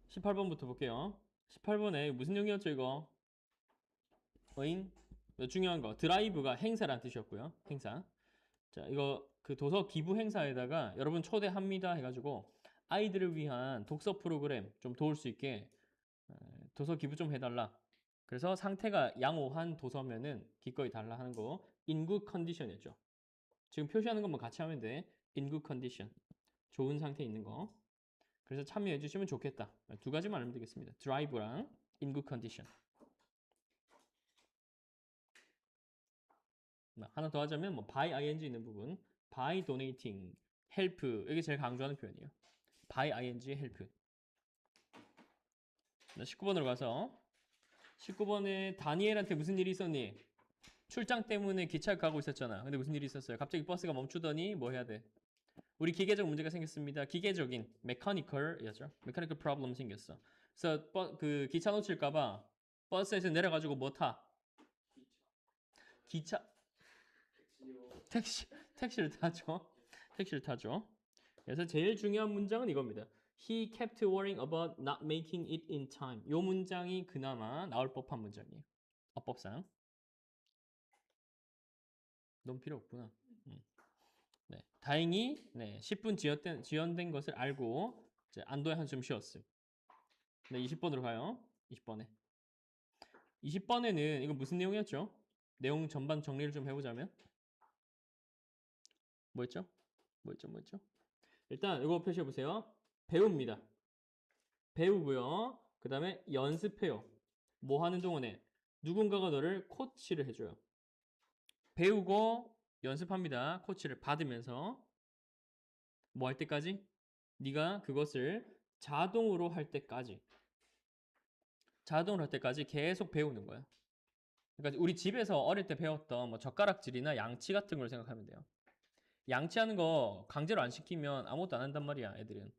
18번부터 볼게요. 18번에 무슨 내용이었죠, 이거? 어잉? 중요한 거. 드라이브가 행사라는 뜻이었고요. 행사. 자, 이거 그 도서 기부 행사에다가 여러분 초대합니다 해가지고 아이들을 위한 독서 프로그램 좀 도울 수 있게 도서 기부 좀 해달라. 그래서 상태가 양호한 도서면은 기꺼이 달라 하는 거. in good condition이었죠. 지금 표시하는 것만 같이 하면 돼. in good condition. 좋은 상태에 있는 거. 그래서 참여해 주시면 좋겠다. 두 가지만 알면 되겠습니다. drive랑 in good condition. 하나 더 하자면 뭐 by ing 있는 부분, by donating, help 이게 제일 강조하는 표현이에요. by ing help. 19번으로 가서 19번에 다니엘한테 무슨 일이 있었니? 출장 때문에 기차를 가고 있었잖아. 근데 무슨 일이 있었어요? 갑자기 버스가 멈추더니 뭐 해야 돼? 우리 기계적 문제가 생겼습니다. 기계적인 mechanical이었죠. mechanical problem 생겼어. 그래서 그 기차 놓칠까봐 버스에서 내려가지고 뭐 타? 기차 택시를 타죠. 택시를 타죠. 그래서 제일 중요한 문장은 이겁니다. He kept worrying about not making it in time. 이 문장이 그나마 나올 법한 문장이에요. 어법상. 너무 필요 없구나. 네, 다행히 10분 지연된 것을 알고 이제 안도의 한숨 쉬었음. 네, 20번으로 가요. 20번에. 20번에는 이거 무슨 내용이었죠? 내용 전반 정리를 좀 해보자면 뭐였죠? 뭐였죠? 일단 이거 표시해 보세요. 배웁니다. 배우고요. 그 다음에 연습해요. 뭐 하는 동안에 누군가가 너를 코치를 해줘요. 배우고 연습합니다. 코치를 받으면서 뭐 할 때까지? 네가 그것을 자동으로 할 때까지 계속 배우는 거야. 그러니까 우리 집에서 어릴 때 배웠던 뭐 젓가락질이나 양치 같은 걸 생각하면 돼요. 양치하는 거 강제로 안 시키면 아무것도 안 한단 말이야, 애들은.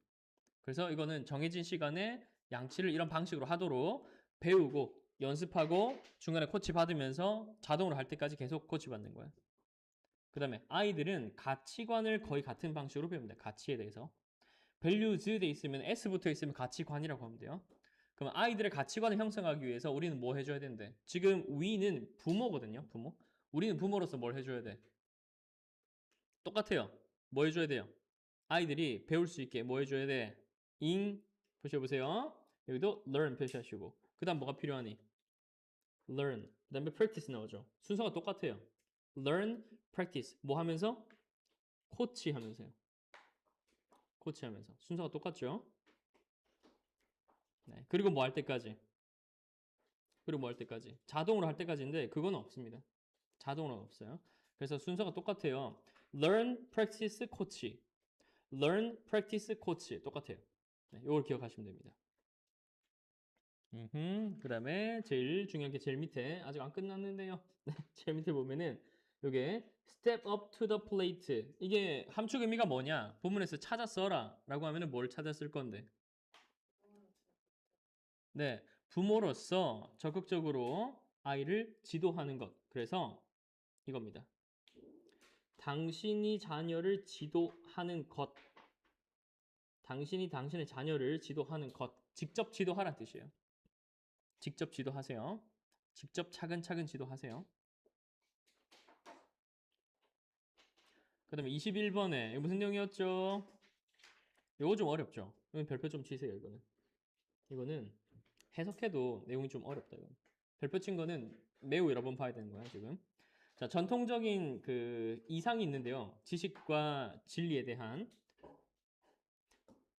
그래서 이거는 정해진 시간에 양치를 이런 방식으로 하도록 배우고 연습하고 중간에 코치 받으면서 자동으로 할 때까지 계속 코치 받는 거야. 그 다음에 아이들은 가치관을 거의 같은 방식으로 배웁니다. 가치에 대해서. values 돼 있으면 S 붙어 있으면 가치관이라고 하면 돼요. 그럼 아이들의 가치관을 형성하기 위해서 우리는 뭐 해줘야 되는데? 지금 we는 부모거든요. 부모. 우리는 부모로서 뭘 해줘야 돼? 똑같아요. 뭐 해줘야 돼요? 아이들이 배울 수 있게 뭐 해줘야 돼? ing 표시해보세요. 여기도 learn 표시하시고 그 다음 뭐가 필요하니? learn 그 다음에 practice 나오죠. 순서가 똑같아요. learn, practice 뭐 하면서? 코치 하면서요. 코치 하면서 순서가 똑같죠? 네. 그리고 뭐 할 때까지? 자동으로 할 때까지인데 그건 없습니다. 자동으로는 없어요. 그래서 순서가 똑같아요. learn, practice, coach. learn, practice, coach 똑같아요. 네, 이걸 기억하시면 됩니다. 그 다음에 제일 중요한 게 제일 밑에 아직 안 끝났는데요. 제일 밑에 보면은 요게 step up to the plate 이게 함축 의미가 뭐냐? 본문에서 찾아 써라 라고 하면은 뭘 찾아 쓸 건데? 네, 부모로서 적극적으로 아이를 지도하는 것. 그래서 이겁니다. 당신이 자녀를 지도하는 것. 당신이 당신의 자녀를 지도하는 것. 직접 지도하라는 뜻이에요. 직접 지도하세요. 직접 차근차근 지도하세요. 그 다음에 21번에 무슨 내용이었죠? 이거 좀 어렵죠? 이건 별표 좀 치세요, 이거는. 이거는 해석해도 내용이 좀 어렵다, 이건. 별표 친 거는 매우 여러 번 봐야 되는 거야, 지금. 자, 전통적인 그 이상이 있는데요. 지식과 진리에 대한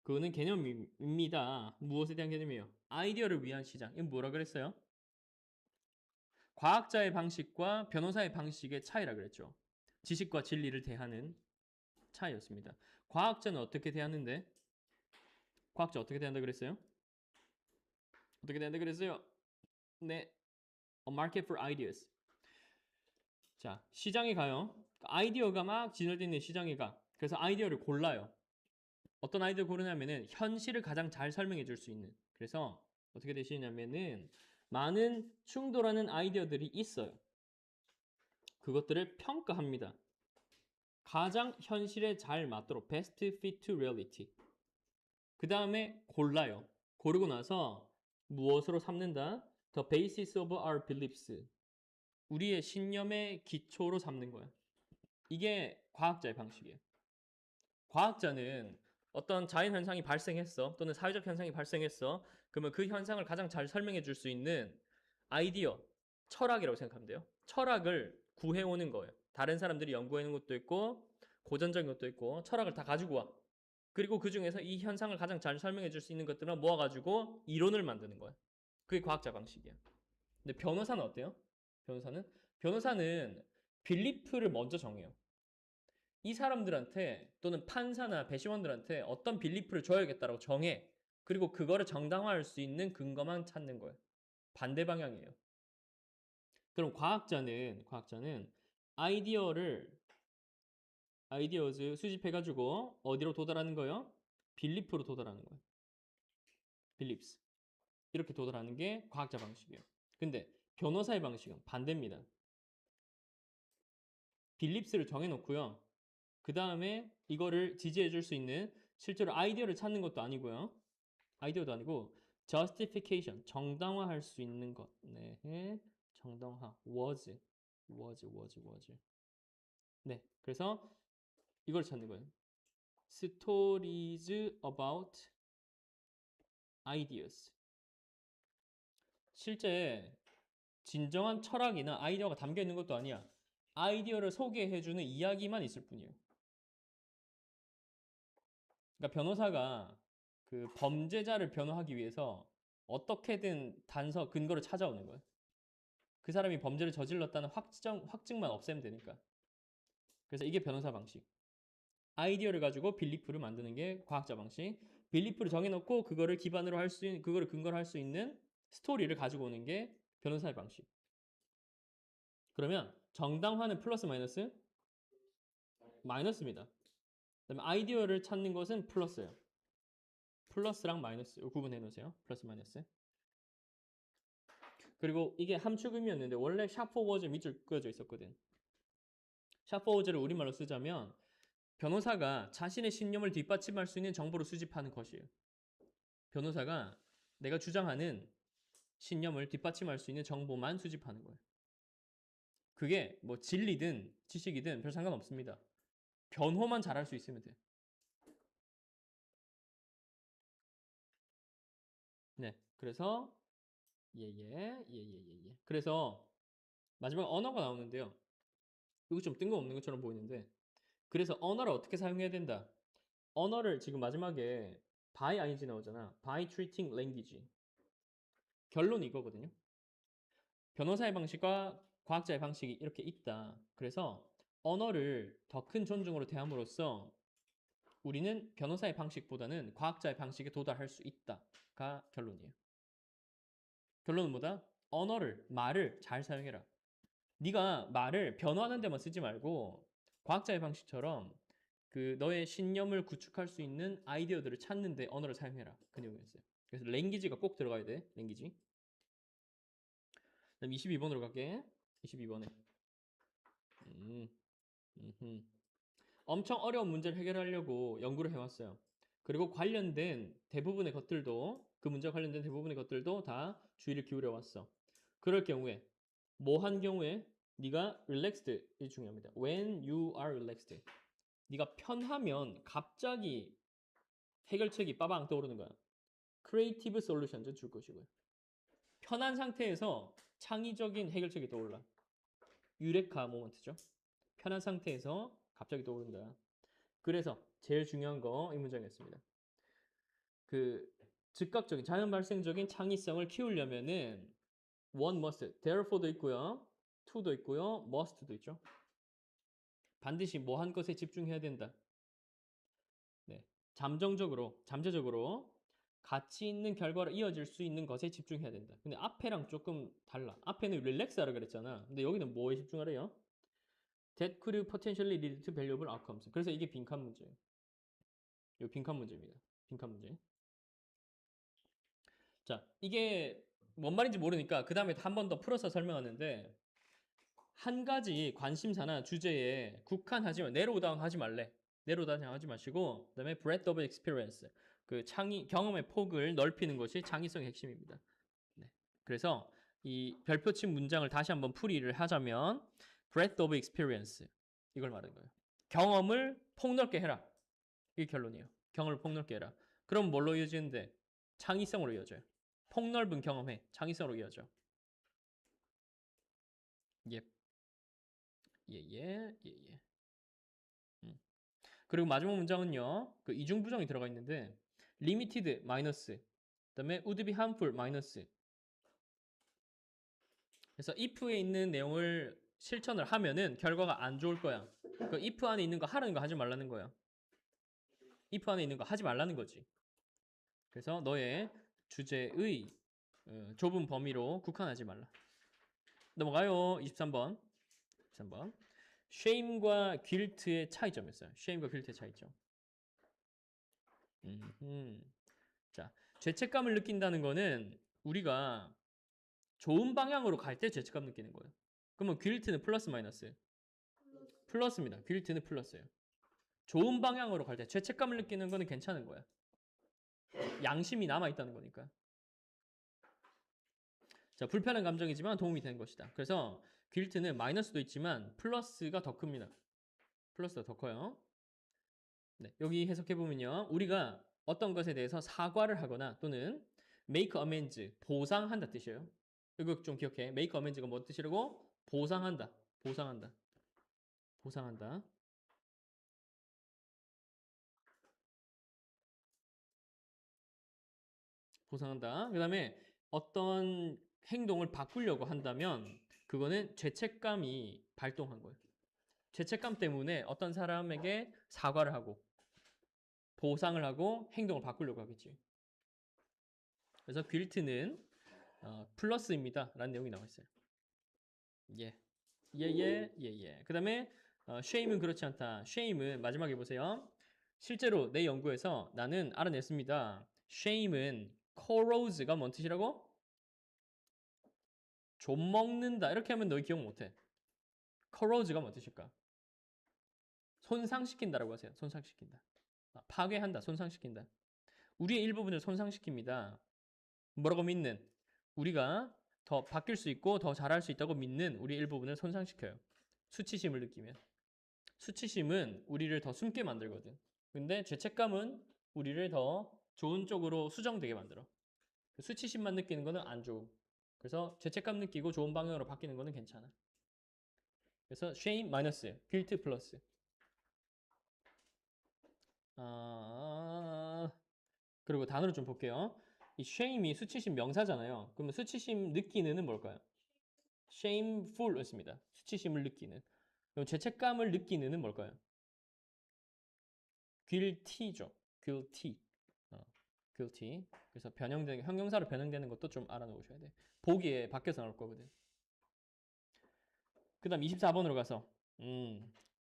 그거는 개념입니다. 무엇에 대한 개념이에요? 아이디어를 위한 시장. 이건 뭐라 그랬어요? 과학자의 방식과 변호사의 방식의 차이라 그랬죠. 지식과 진리를 대하는 차이였습니다. 과학자는 어떻게 대하는데? 과학자 어떻게 대한다 그랬어요? 어떻게 대한다 그랬어요? 네. A market for ideas. 자, 시장에 가요. 아이디어가 막 진열되어 있는 시장에 가. 그래서 아이디어를 골라요. 어떤 아이디어 고르냐면은 현실을 가장 잘 설명해 줄 수 있는. 그래서 어떻게 되시냐면은 많은 충돌하는 아이디어들이 있어요. 그것들을 평가합니다. 가장 현실에 잘 맞도록 best fit to reality. 그 다음에 골라요. 고르고 나서 무엇으로 삼는다? The basis of our beliefs. 우리의 신념의 기초로 삼는 거야. 이게 과학자의 방식이에요. 과학자는 어떤 자연 현상이 발생했어. 또는 사회적 현상이 발생했어. 그러면 그 현상을 가장 잘 설명해 줄 수 있는 아이디어, 철학이라고 생각하면 돼요. 철학을 구해오는 거예요. 다른 사람들이 연구해오는 것도 있고 고전적인 것도 있고 철학을 다 가지고 와. 그리고 그 중에서 이 현상을 가장 잘 설명해 줄 수 있는 것들을 모아가지고 이론을 만드는 거야. 그게 과학자 방식이야. 근데 변호사는 어때요? 변호사는 빌리프를 먼저 정해요. 이 사람들한테 또는 판사나 배심원들한테 어떤 빌리프를 줘야겠다라고 정해. 그리고 그거를 정당화할 수 있는 근거만 찾는 거예요. 반대 방향이에요. 그럼 과학자는 아이디어즈 수집해가지고 어디로 도달하는 거예요? 빌리프로 도달하는 거예요. 빌립스. 이렇게 도달하는 게 과학자 방식이에요. 근데 변호사의 방식은 반대입니다. 빌립스를 정해놓고요. 그 다음에 이거를 지지해 줄 수 있는 실제로 아이디어를 찾는 것도 아니고요. 아이디어도 아니고 justification, 정당화할 수 있는 것. 네, 정당화. was. 네, 그래서 이걸 찾는 거예요. Stories about ideas. 실제 진정한 철학이나 아이디어가 담겨 있는 것도 아니야. 아이디어를 소개해주는 이야기만 있을 뿐이에요. 그러니까 변호사가 그 범죄자를 변호하기 위해서 어떻게든 근거를 찾아오는 거예요. 그 사람이 범죄를 저질렀다는 확증만 없애면 되니까. 그래서 이게 변호사 방식. 아이디어를 가지고 빌리프를 만드는 게 과학자 방식. 빌리프를 정해놓고 그거를 기반으로 그거를 근거로 할 수 있는 스토리를 가지고 오는 게 변호사의 방식. 그러면 정당화는 플러스 마이너스? 마이너스입니다. 그다음에 아이디어를 찾는 것은 플러스예요. 플러스랑 마이너스 구분해 놓으세요. 플러스 마이너스. 그리고 이게 함축음이었는데 원래 샤프워즈 밑줄 그어져 있었거든. 샤프워즈를 우리말로 쓰자면 변호사가 자신의 신념을 뒷받침할 수 있는 정보를 수집하는 것이에요. 변호사가 내가 주장하는 신념을 뒷받침할 수 있는 정보만 수집하는 거예요. 그게 뭐 진리든 지식이든 별 상관없습니다. 변호만 잘할 수 있으면 돼. 네, 그래서 그래서 마지막 언어가 나오는데요. 이거 좀 뜬금없는 것처럼 보이는데 그래서 언어를 어떻게 사용해야 된다. 언어를 지금 마지막에 by ing 나오잖아. by treating language. 결론이 이거거든요. 변호사의 방식과 과학자의 방식이 이렇게 있다. 그래서 언어를 더 큰 존중으로 대함으로써 우리는 변호사의 방식보다는 과학자의 방식에 도달할 수 있다가 결론이에요. 결론은 뭐다? 말을 잘 사용해라. 네가 말을 변호하는 데만 쓰지 말고 과학자의 방식처럼 그 너의 신념을 구축할 수 있는 아이디어들을 찾는데 언어를 사용해라. 그 내용이었어요. 그래서 랭귀지가 꼭 들어가야 돼. 랭귀지. 그다음 22번으로 갈게. 22번에. 엄청 어려운 문제를 해결하려고 연구를 해왔어요. 그리고 그 문제와 관련된 대부분의 것들도 다 주의를 기울여 왔어. 그럴 경우에 뭐 한 경우에 네가 relaxed이 중요합니다. When you are relaxed. 네가 편하면 갑자기 해결책이 빠방 떠오르는 거야. Creative solutions 줄 것이고요. 편한 상태에서 창의적인 해결책이 떠올라. 유레카 모먼트죠. 편한 상태에서 갑자기 떠오른다. 그래서 제일 중요한 거 이 문장이었습니다. 그 즉각적인 자연 발생적인 창의성을 키우려면은 one must, therefore도 있고요. to도 있고요. must도 있죠. 반드시 뭐 한 것에 집중해야 된다. 네. 잠재적으로 가치 있는 결과로 이어질 수 있는 것에 집중해야 된다. 근데 앞에랑 조금 달라. 앞에는 릴렉스하라 그랬잖아. 근데 여기는 뭐에 집중하래요? That could potentially lead to valuable outcomes. 그래서 이게 빈칸 문제예요. 이 빈칸 문제입니다. 빈칸 문제. 자, 이게 뭔 말인지 모르니까 그 다음에 한 번 더 풀어서 설명하는데 한 가지 관심사나 내로우다운 하지 말래. 내로우다운 하지 마시고 그다음에 breadth of experience. 그 경험의 폭을 넓히는 것이 창의성의 핵심입니다. 네. 그래서 이 별표친 문장을 다시 한번 풀이를 하자면 breadth of experience 이걸 말하는 거예요. 경험을 폭넓게 해라. 이게 결론이에요. 경험을 폭넓게 해라. 그럼 뭘로 이어지는데? 창의성으로 이어져요. 폭넓은 경험에 창의성으로 이어져. 예. 예. 그리고 마지막 문장은요. 그 이중부정이 들어가 있는데 limited 마이너스 그다음에 would be harmful 마이너스. 그래서 if에 있는 내용을 실천을 하면은 결과가 안 좋을 거야. 그 if 안에 있는 거 하라는 거 하지 말라는 거야. if 안에 있는 거 하지 말라는 거지. 그래서 너의 주제의 좁은 범위로 국한하지 말라. 넘어가요. 23번. shame과 guilt의 차이점이었어요. shame과 guilt의 차이점. 자, 죄책감을 느낀다는 거는 우리가 좋은 방향으로 갈 때 죄책감 느끼는 거예요. 그러면 guilt는 플러스 마이너스? 플러스입니다. guilt는 플러스예요. 좋은 방향으로 갈 때 죄책감을 느끼는 거는 괜찮은 거야. 양심이 남아있다는 거니까. 자, 불편한 감정이지만 도움이 되는 것이다. 그래서 guilt는 마이너스도 있지만 플러스가 더 큽니다. 플러스가 더 커요. 네, 여기 해석해보면요. 우리가 어떤 것에 대해서 사과를 하거나 또는 make amends, 보상한다 뜻이에요. 이거 좀 기억해. make amends가 뭐 뜻이라고? 보상한다. 그 다음에 어떤 행동을 바꾸려고 한다면 그거는 죄책감이 발동한 거예요. 죄책감 때문에 어떤 사람에게 사과를 하고 보상을 하고 행동을 바꾸려고 하겠지. 그래서 guilt는 플러스입니다. 라는 내용이 나와 있어요. 예. 그 다음에 shame은 그렇지 않다. shame은 마지막에 보세요. 실제로 내 연구에서 나는 알아냈습니다. shame은 corrose가 뭔 뜻이라고? 좀먹는다. 이렇게 하면 너 기억 못해. corrose가 뭔 뜻일까? 손상시킨다라고 하세요. 손상시킨다. 파괴한다. 손상시킨다. 우리의 일부분을 손상시킵니다. 뭐라고 믿는? 우리가 더 바뀔 수 있고 더 잘할 수 있다고 믿는 우리의 일부분을 손상시켜요. 수치심을 느끼면. 수치심은 우리를 더 숨게 만들거든. 근데 죄책감은 우리를 더 좋은 쪽으로 수정되게 만들어. 수치심만 느끼는 거는 안 좋음. 그래서 죄책감 느끼고 좋은 방향으로 바뀌는 거는 괜찮아. 그래서 shame 마이너스, guilt 플러스. 그리고 단어를 좀 볼게요. 이 shame이 수치심 명사잖아요. 그러면 수치심 느끼는은 뭘까요? shameful였습니다. 수치심을 느끼는. 그럼 죄책감을 느끼는은 뭘까요? guilty죠. guilty. guilty. 그래서 변형되는 형용사로 변형되는 것도 좀 알아놓으셔야 돼. 보기에 바뀌어서 나올 거거든. 그다음 24번으로 가서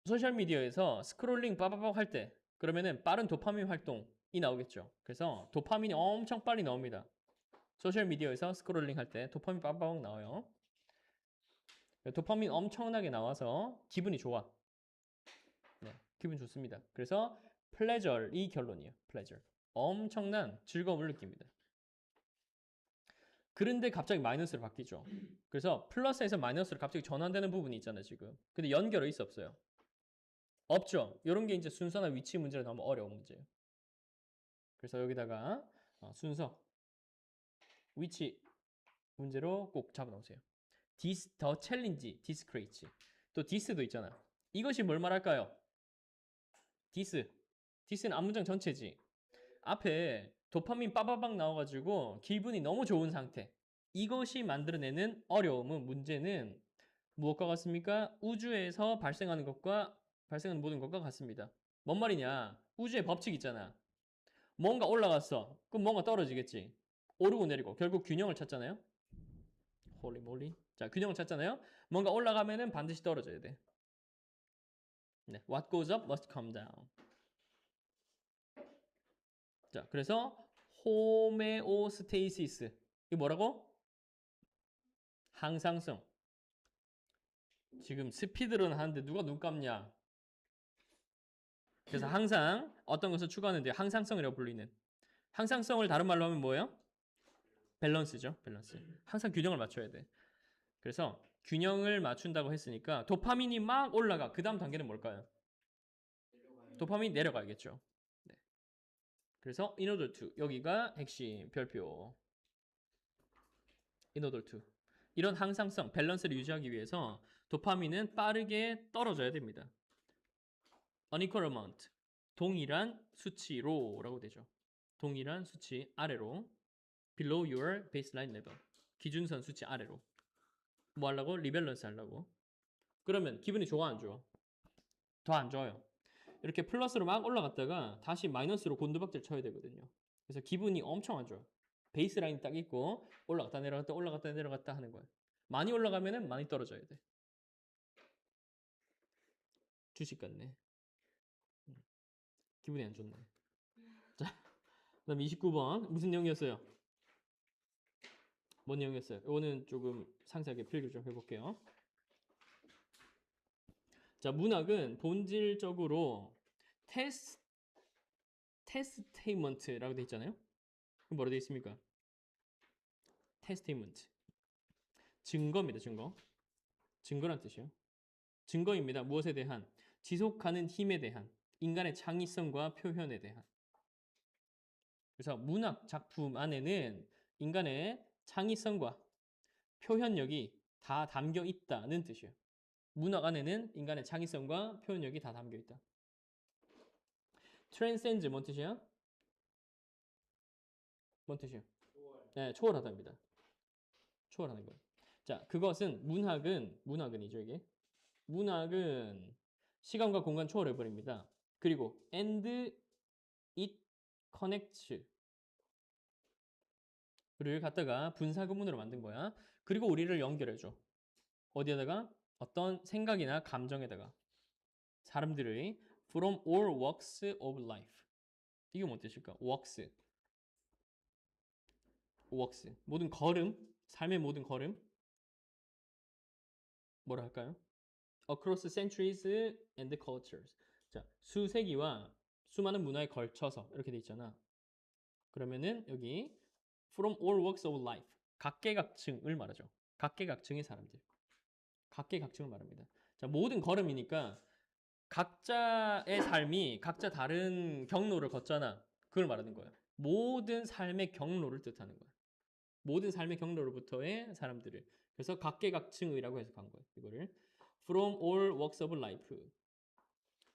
소셜 미디어에서 스크롤링 빠바박 할 때 그러면은 빠른 도파민 활동이 나오겠죠. 그래서 도파민이 엄청 빨리 나옵니다. 소셜 미디어에서 스크롤링 할 때 도파민 빠바박 나와요. 도파민 엄청나게 나와서 기분이 좋아. 네, 기분 좋습니다. 그래서 pleasure이 결론이에요. pleasure. 엄청난 즐거움을 느낍니다. 그런데 갑자기 마이너스로 바뀌죠. 그래서 플러스에서 마이너스로 갑자기 전환되는 부분이 있잖아요, 지금. 근데 연결이 있어 없어요? 없죠. 이런 게 이제 순서나 위치 문제로 너무 어려운 문제예요. 그래서 여기다가 순서, 위치 문제로 꼭 잡아놓으세요. 더 챌린지, 디스크레이치. 또 디스도 있잖아. 이것이 뭘 말할까요? 디스는 앞문장 전체지. 앞에 도파민 빠바박 나와가지고 기분이 너무 좋은 상태. 이것이 만들어내는 어려움은 문제는 무엇과 같습니까? 우주에서 발생하는 모든 것과 같습니다. 뭔 말이냐? 우주의 법칙 있잖아. 뭔가 올라갔어. 그럼 뭔가 떨어지겠지. 오르고 내리고 결국 균형을 찾잖아요. 홀리 몰리. 자, 균형을 찾잖아요. 뭔가 올라가면은 반드시 떨어져야 돼. 네, what goes up must come down. 자, 그래서 호메오스테이시스. 이게 뭐라고? 항상성. 지금 스피드런 하는데 누가 눈 감냐? 그래서 항상 어떤 것을 추구하는데 항상성이라고 불리는. 항상성을 다른 말로 하면 뭐예요? 밸런스죠. 밸런스. 항상 균형을 맞춰야 돼. 그래서 균형을 맞춘다고 했으니까 도파민이 막 올라가. 그 다음 단계는 뭘까요? 도파민이 내려가야겠죠. 네. 그래서 in order to 여기가 핵심 별표. in order to 이런 항상성, 밸런스를 유지하기 위해서 도파민은 빠르게 떨어져야 됩니다. unequal amount 동일한 수치로라고 되죠. 동일한 수치 아래로 below your baseline level 기준선 수치 아래로 뭐 하려고? 리밸런스 하려고. 그러면 기분이 좋아 안 좋아? 더 안 좋아요. 이렇게 플러스로 막 올라갔다가 다시 마이너스로 곤두박질 쳐야 되거든요. 그래서 기분이 엄청 안 좋아요. 베이스라인 딱 있고 올라갔다 내려갔다 올라갔다 내려갔다 하는 거예요. 많이 올라가면은 많이 떨어져야 돼. 주식 같네. 기분이 안 좋네. 자, 그다음 29번 무슨 내용이었어요? 뭔 내용이었어요? 이거는 조금 상세하게 필기 좀 해볼게요. 자, 문학은 본질적으로 테스테이먼트라고 돼 있잖아요. 그럼 뭐라 돼 있습니까? 테스테이먼트. 증거입니다. 증거. 증거란 뜻이에요. 증거입니다. 무엇에 대한? 지속하는 힘에 대한, 인간의 창의성과 표현에 대한. 그래서 문학 작품 안에는 인간의 창의성과 표현력이 다 담겨 있다는 뜻이에요. 문학 안에는 인간의 창의성과 표현력이 다 담겨 있다. transcend 뭔 뜻이야? 뭔 뜻이에요? 네, 초월하다입니다. 초월하는 거예요. 자, 그것은 문학은이죠 이게. 문학은 시간과 공간 초월해 버립니다. 그리고 and it connects 를 갖다가 분사구문으로 만든 거야. 그리고 우리를 연결해줘. 어디에다가? 어떤 생각이나 감정에다가. 사람들의 from all walks of life. 이게 뭔 뜻일까? walks. 모든 걸음, 삶의 모든 걸음. 뭐라 할까요? across centuries and cultures. 자, 수세기와 수많은 문화에 걸쳐서 이렇게 돼 있잖아. 그러면은 여기 from all walks of life. 각계각층을 말하죠. 각계각층의 사람들. 각계각층을 말합니다. 자, 모든 걸음이니까 각자의 삶이 각자 다른 경로를 걷잖아. 그걸 말하는 거예요. 모든 삶의 경로를 뜻하는 거예요. 모든 삶의 경로로부터의 사람들을. 그래서 각계각층이라고 해석한 거예요. 이거를 from all walks of life.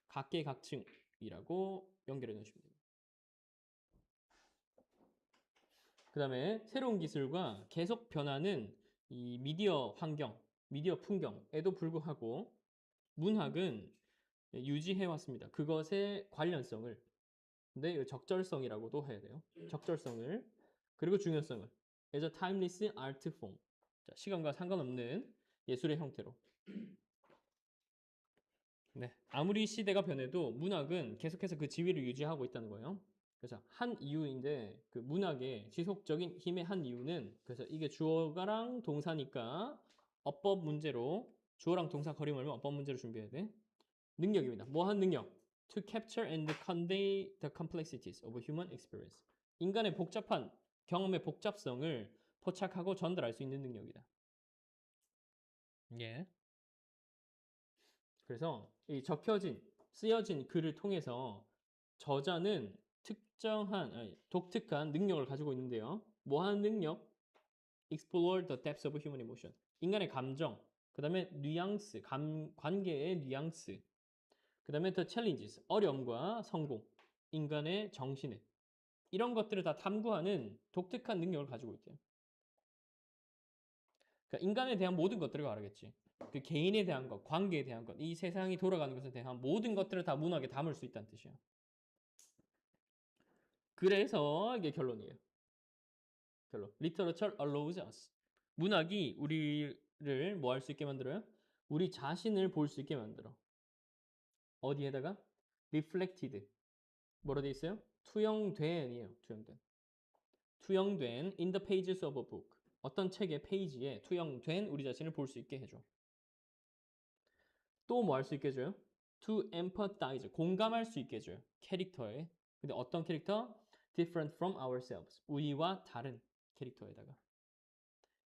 각계각층이라고 연결해 놓으시면 됩니다. 그 다음에 새로운 기술과 계속 변하는 이 미디어 환경, 미디어 풍경에도 불구하고 문학은 유지해 왔습니다. 그것의 관련성을. 근데 적절성이라고도 해야 돼요. 적절성을. 그리고 중요성을. as a timeless art form. 자, 시간과 상관없는 예술의 형태로. 네. 아무리 시대가 변해도 문학은 계속해서 그 지위를 유지하고 있다는 거예요. 그래서 한 이유인데 그 문학의 지속적인 힘의 한 이유는 그래서 이게 주어가랑 동사니까 어법 문제로 주어랑 동사 거리 멀면 어법 문제로 준비해야 돼. 능력입니다. 뭐 한 능력? To capture and convey the complexities of human experience. 인간의 복잡한 경험의 복잡성을 포착하고 전달할 수 있는 능력이다. 예. 그래서 이 쓰여진 글을 통해서 저자는 독특한 능력을 가지고 있는데요. 뭐 하는 능력? Explore the depths of human emotion. 인간의 감정, 그 다음에 뉘앙스, 관계의 뉘앙스, 그 다음에 the challenges, 어려움과 성공, 인간의 정신에 이런 것들을 다 탐구하는 독특한 능력을 가지고 있대요. 그러니까 인간에 대한 모든 것들을 말하겠지. 그 개인에 대한 것, 관계에 대한 것, 이 세상이 돌아가는 것에 대한 모든 것들을 다 문학에 담을 수 있다는 뜻이야. 그래서 이게 결론이에요. 결론. Literature allows us. 문학이 우리를 뭐 할 수 있게 만들어요? 우리 자신을 볼 수 있게 만들어. 어디에다가? reflected. 뭐로 돼 있어요? 투영된이에요. 투영된. 투영된 in the pages of a book. 어떤 책의 페이지에 투영된 우리 자신을 볼 수 있게 해줘. 또 뭐 할 수 있게 해줘요? To empathize. 공감할 수 있게 해줘요. 캐릭터에. 근데 어떤 캐릭터? different from ourselves. 우리와 다른 캐릭터에다가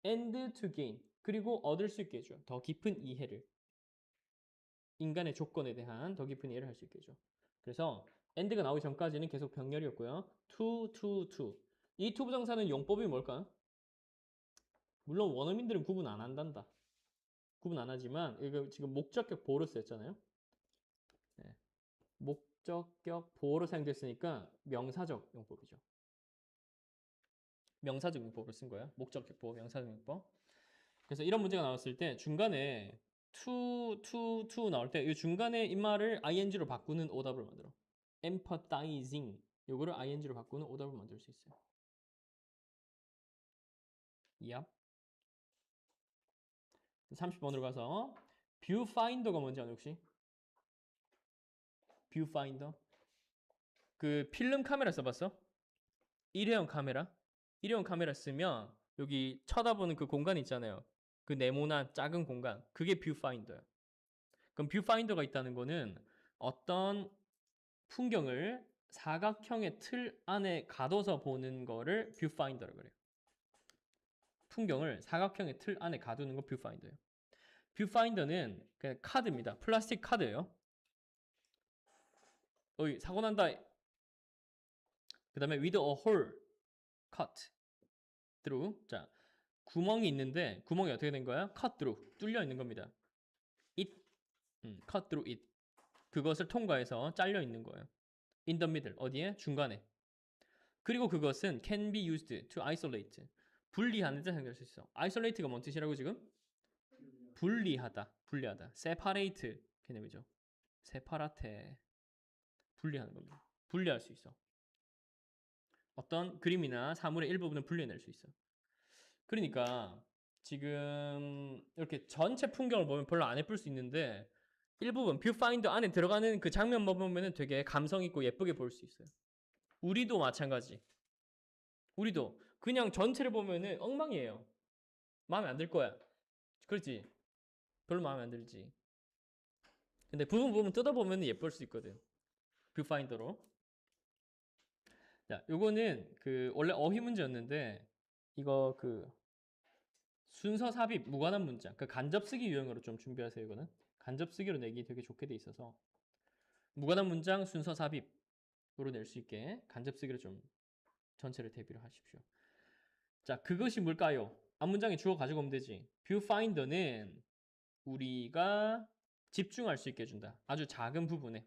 and to gain. 그리고 얻을 수 있게 해줘. 더 깊은 이해를. 인간의 조건에 대한 더 깊은 이해를 할 수 있게 해줘. 그래서 and가 나오기 전까지는 계속 병렬이었고요. to. 이 to 부정사는 용법이 뭘까? 물론 원어민들은 구분 안 한단다. 구분 안 하지만 이거 지금 목적격 보어로 쓰였잖아요. 네. 목적격 보어로 사용됐으니까 명사적 용법이죠. 명사적 용법을 쓴 거예요. 목적격 보어, 명사적 용법. 그래서 이런 문제가 나왔을 때 중간에 to 나올 때 이 중간에 이 말을 ing로 바꾸는 오답을 만들어. empathizing 요거를 ing로 바꾸는 오답을 만들 수 있어요. Yep. 30번으로 가서 viewfinder가 뭔지 아세요 혹시? viewfinder? 그 필름 카메라 써봤어? 일회용 카메라? 일회용 카메라 쓰면 여기 쳐다보는 그 공간 있잖아요. 그 네모난 작은 공간. 그게 뷰파인더예요. 그럼 뷰파인더가 있다는 거는 어떤 풍경을 사각형의 틀 안에 가둬서 보는 거를 뷰파인더라고 그래요. 풍경을 사각형의 틀 안에 가두는 거 뷰파인더예요. 뷰파인더는 그냥 카드입니다. 플라스틱 카드예요. 어이 사고 난다. 그 다음에 with a hole cut through. 자, 구멍이 있는데 구멍이 어떻게 된 거야? cut through. 뚫려 있는 겁니다. it. cut through it. 그것을 통과해서 잘려 있는 거예요. in the middle. 어디에? 중간에. 그리고 그것은 can be used to isolate. 분리하는 데 사용될 수 있어. isolate가 뭔 뜻이라고 지금? 분리하다. separate 개념이죠. separate. 분리하는 겁니다. 분리할 수 있어. 어떤 그림이나 사물의 일부분을 분리해낼 수 있어. 그러니까 지금 이렇게 전체 풍경을 보면 별로 안 예쁠 수 있는데 일부분 뷰파인더 안에 들어가는 그 장면만 보면 되게 감성 있고 예쁘게 볼 수 있어요. 우리도 마찬가지. 우리도 그냥 전체를 보면은 엉망이에요. 마음에 안 들 거야. 그렇지? 별로 마음에 안 들지. 근데 부분 뜯어보면 예쁠 수 있거든. 뷰파인더로. 자, 요거는 그 원래 어휘 문제였는데 이거 그 순서 삽입 무관한 문장 그 간접 쓰기 유형으로 좀 준비하세요. 이거는 간접 쓰기로 내기 되게 좋게 돼 있어서 무관한 문장 순서 삽입으로 낼 수 있게 간접 쓰기로 좀 전체를 대비를 하십시오. 자, 그것이 뭘까요? 앞문장에 주어 가지고 오면 되지. 뷰파인더는 우리가 집중할 수 있게 해준다. 아주 작은 부분에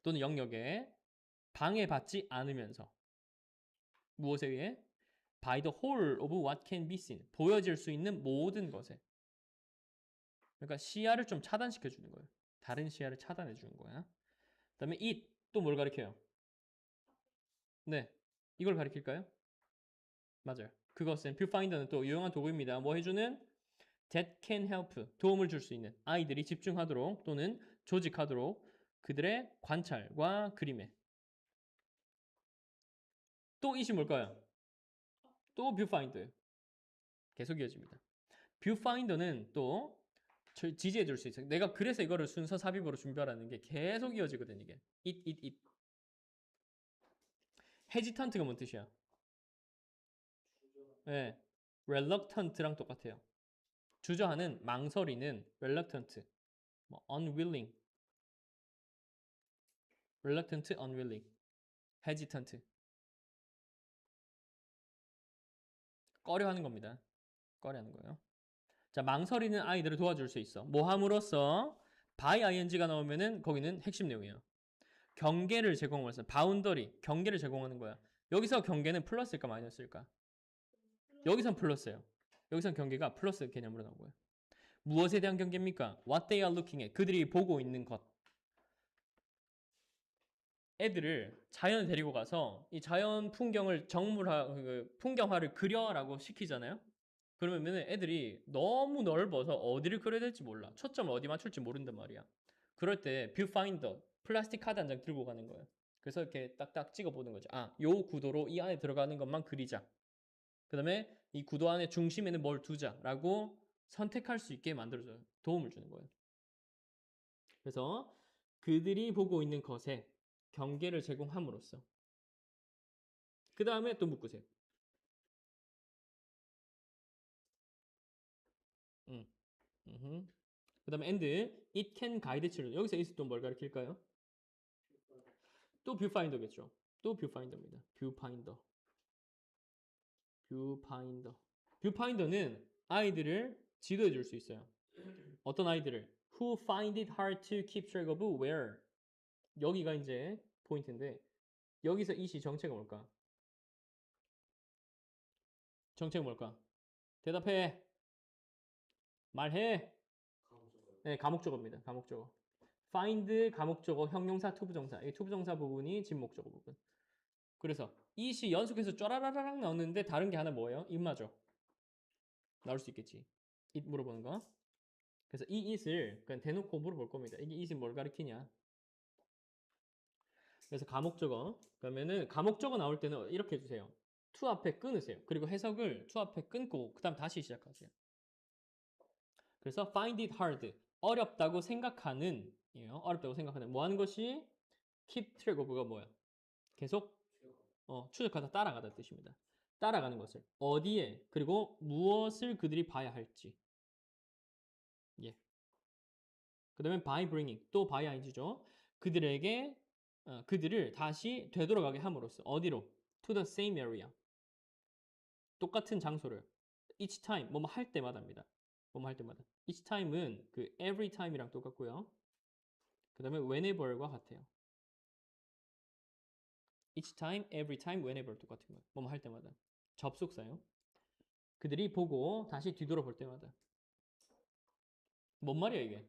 또는 영역에 방해받지 않으면서 무엇에 의해? By the whole of what can be seen. 보여질 수 있는 모든 것에. 그러니까 시야를 좀 차단시켜 주는 거예요. 다른 시야를 차단해 주는 거야. 그다음에 it 또 뭘 가리켜요? 네, 이걸 가리킬까요? 맞아요. 그것은 뷰파인더는 또 유용한 도구입니다. 뭐 해주는? That can help. 도움을 줄 수 있는 아이들이 집중하도록 또는 조직하도록 그들의 관찰과 그림에. 또 it이 뭘까요? 또 뷰파인더예요. 계속 이어집니다. 뷰파인더는 또 지지해 줄 수 있어요. 내가 그래서 이거를 순서 삽입으로 준비하라는 게 계속 이어지거든 이게. it. hesitant가 뭔 뜻이야? 네, reluctant랑 똑같아요. 주저하는, 망설이는 reluctant, 뭐 unwilling, reluctant, unwilling, hesitant. 꺼려하는 겁니다. 꺼려하는 거예요. 자, 망설이는 아이들을 도와줄 수 있어. 뭐 함으로써 by ing가 나오면은 거기는 핵심 내용이에요. 경계를 제공하면서 바운더리, 경계를 제공하는 거야. 여기서 경계는 플러스일까 마이너스일까? 여기선 플러스예요. 여기선 경계가 플러스 개념으로 나온 거예요. 무엇에 대한 경계입니까? What they are looking at. 그들이 보고 있는 것. 애들을 자연에 데리고 가서 이 자연 풍경을 풍경화를 그려라고 시키잖아요. 그러면 애들이 너무 넓어서 어디를 그려야 될지 몰라. 초점을 어디 맞출지 모른단 말이야. 그럴 때 뷰파인더 플라스틱 카드 한 장 들고 가는 거예요. 그래서 이렇게 딱딱 찍어 보는 거죠. 아, 요 구도로 이 안에 들어가는 것만 그리자. 그 다음에 이 구도 안에 중심에는 뭘 두자라고 선택할 수 있게 만들어줘요. 도움을 주는 거예요. 그래서 그들이 보고 있는 것에 경계를 제공함으로써 그 다음에 또 묶으세요. 그 다음에 and it can guide children. 여기서 is 또 뭘 가리킬까요? 또 뷰파인더겠죠. 또 뷰파인더입니다. 뷰파인더. 뷰파인더. 뷰파인더는 아이들을 지도해 줄 수 있어요. 어떤 아이들을? Who find it hard to keep track of where. 여기가 이제 포인트인데 여기서 이 시 정체가 뭘까? 정체가 뭘까? 대답해. 말해. 네, 가목적어입니다. 가목적어. find 가목적어 형용사 투부정사. 이 투부정사 부분이 진목적어 부분. 그래서 이 시 연속해서 쫘라라라락 나오는데 다른 게 하나 뭐예요? 입마죠. 나올 수 있겠지. it 물어보는 거. 그래서 이 it을 그냥 대놓고 물어볼 겁니다. 이게 it이 뭘 가리키냐? 그래서 가목적어. 그러면은 가목적어 나올 때는 이렇게 해주세요. to 앞에 끊으세요. 그리고 해석을 to 앞에 끊고 그 다음 다시 시작하세요. 그래서 find it hard. 어렵다고 생각하는 어렵다고 생각하는 뭐 하는 것이 keep track of가 뭐야? 계속 추적하다 따라가다 뜻입니다. 따라가는 것을 어디에 그리고 무엇을 그들이 봐야 할지. 예. 그다음에 by bringing 또 by ing죠. 그들에게 그들을 다시 되돌아가게 함으로써 어디로? to the same area. 똑같은 장소를 each time 뭐뭐 할 때마다입니다. 뭐뭐 할 때마다. each time은 그 every time이랑 똑같고요. 그다음에 whenever과 같아요. each time, every time, whenever 똑같은 거예요. 뭐뭐 할 때마다. 접속사요. 그들이 보고 다시 뒤돌아볼 때마다. 뭔 말이야 이게?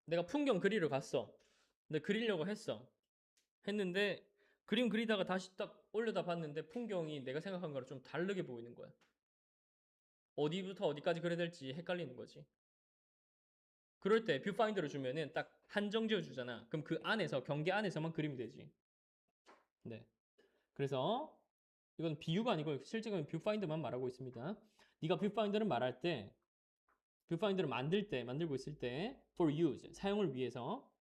내가 풍경 그리러 갔어. 근데 그리려고 했는데 그림 그리다가 다시 딱 올려다 봤는데 풍경이 내가 생각한 거랑 좀 다르게 보이는 거야. 어디부터 어디까지 그려야 될지 헷갈리는 거지. 그럴 때 뷰파인더를 주면은 딱 한정 지어 주잖아. 그럼 그 안에서 경계 안에서만 그리면 되지. 네. 그래서 이건 비유가 아니고 실제로는 뷰파인더만 말하고 있습니다. 네가 뷰파인더를 말할 때 뷰파인더를 만들고 있을 때 for use 사용을 위해서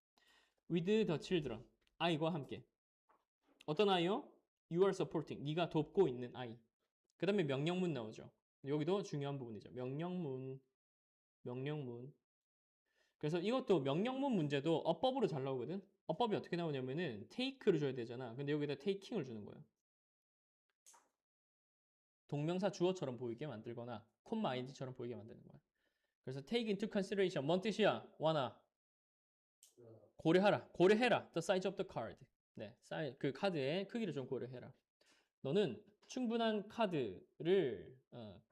with the children 아이와 함께 어떤 아이요? You are supporting 네가 돕고 있는 아이. 그 다음에 명령문 나오죠. 여기도 중요한 부분이죠. 명령문. 그래서 이것도 명령문 문제도 어법으로 잘 나오거든. 어법이 어떻게 나오냐면은 take를 줘야 되잖아. 근데 여기다 taking을 주는 거예요. 동명사 주어처럼 보이게 만들거나 콤마 ing처럼 보이게 만드는 거야. 그래서 take into consideration 뭔 뜻이야? wanna 고려해라. The size of the card. 네, 그 카드의 크기를 좀 고려해라. 너는 충분한 카드를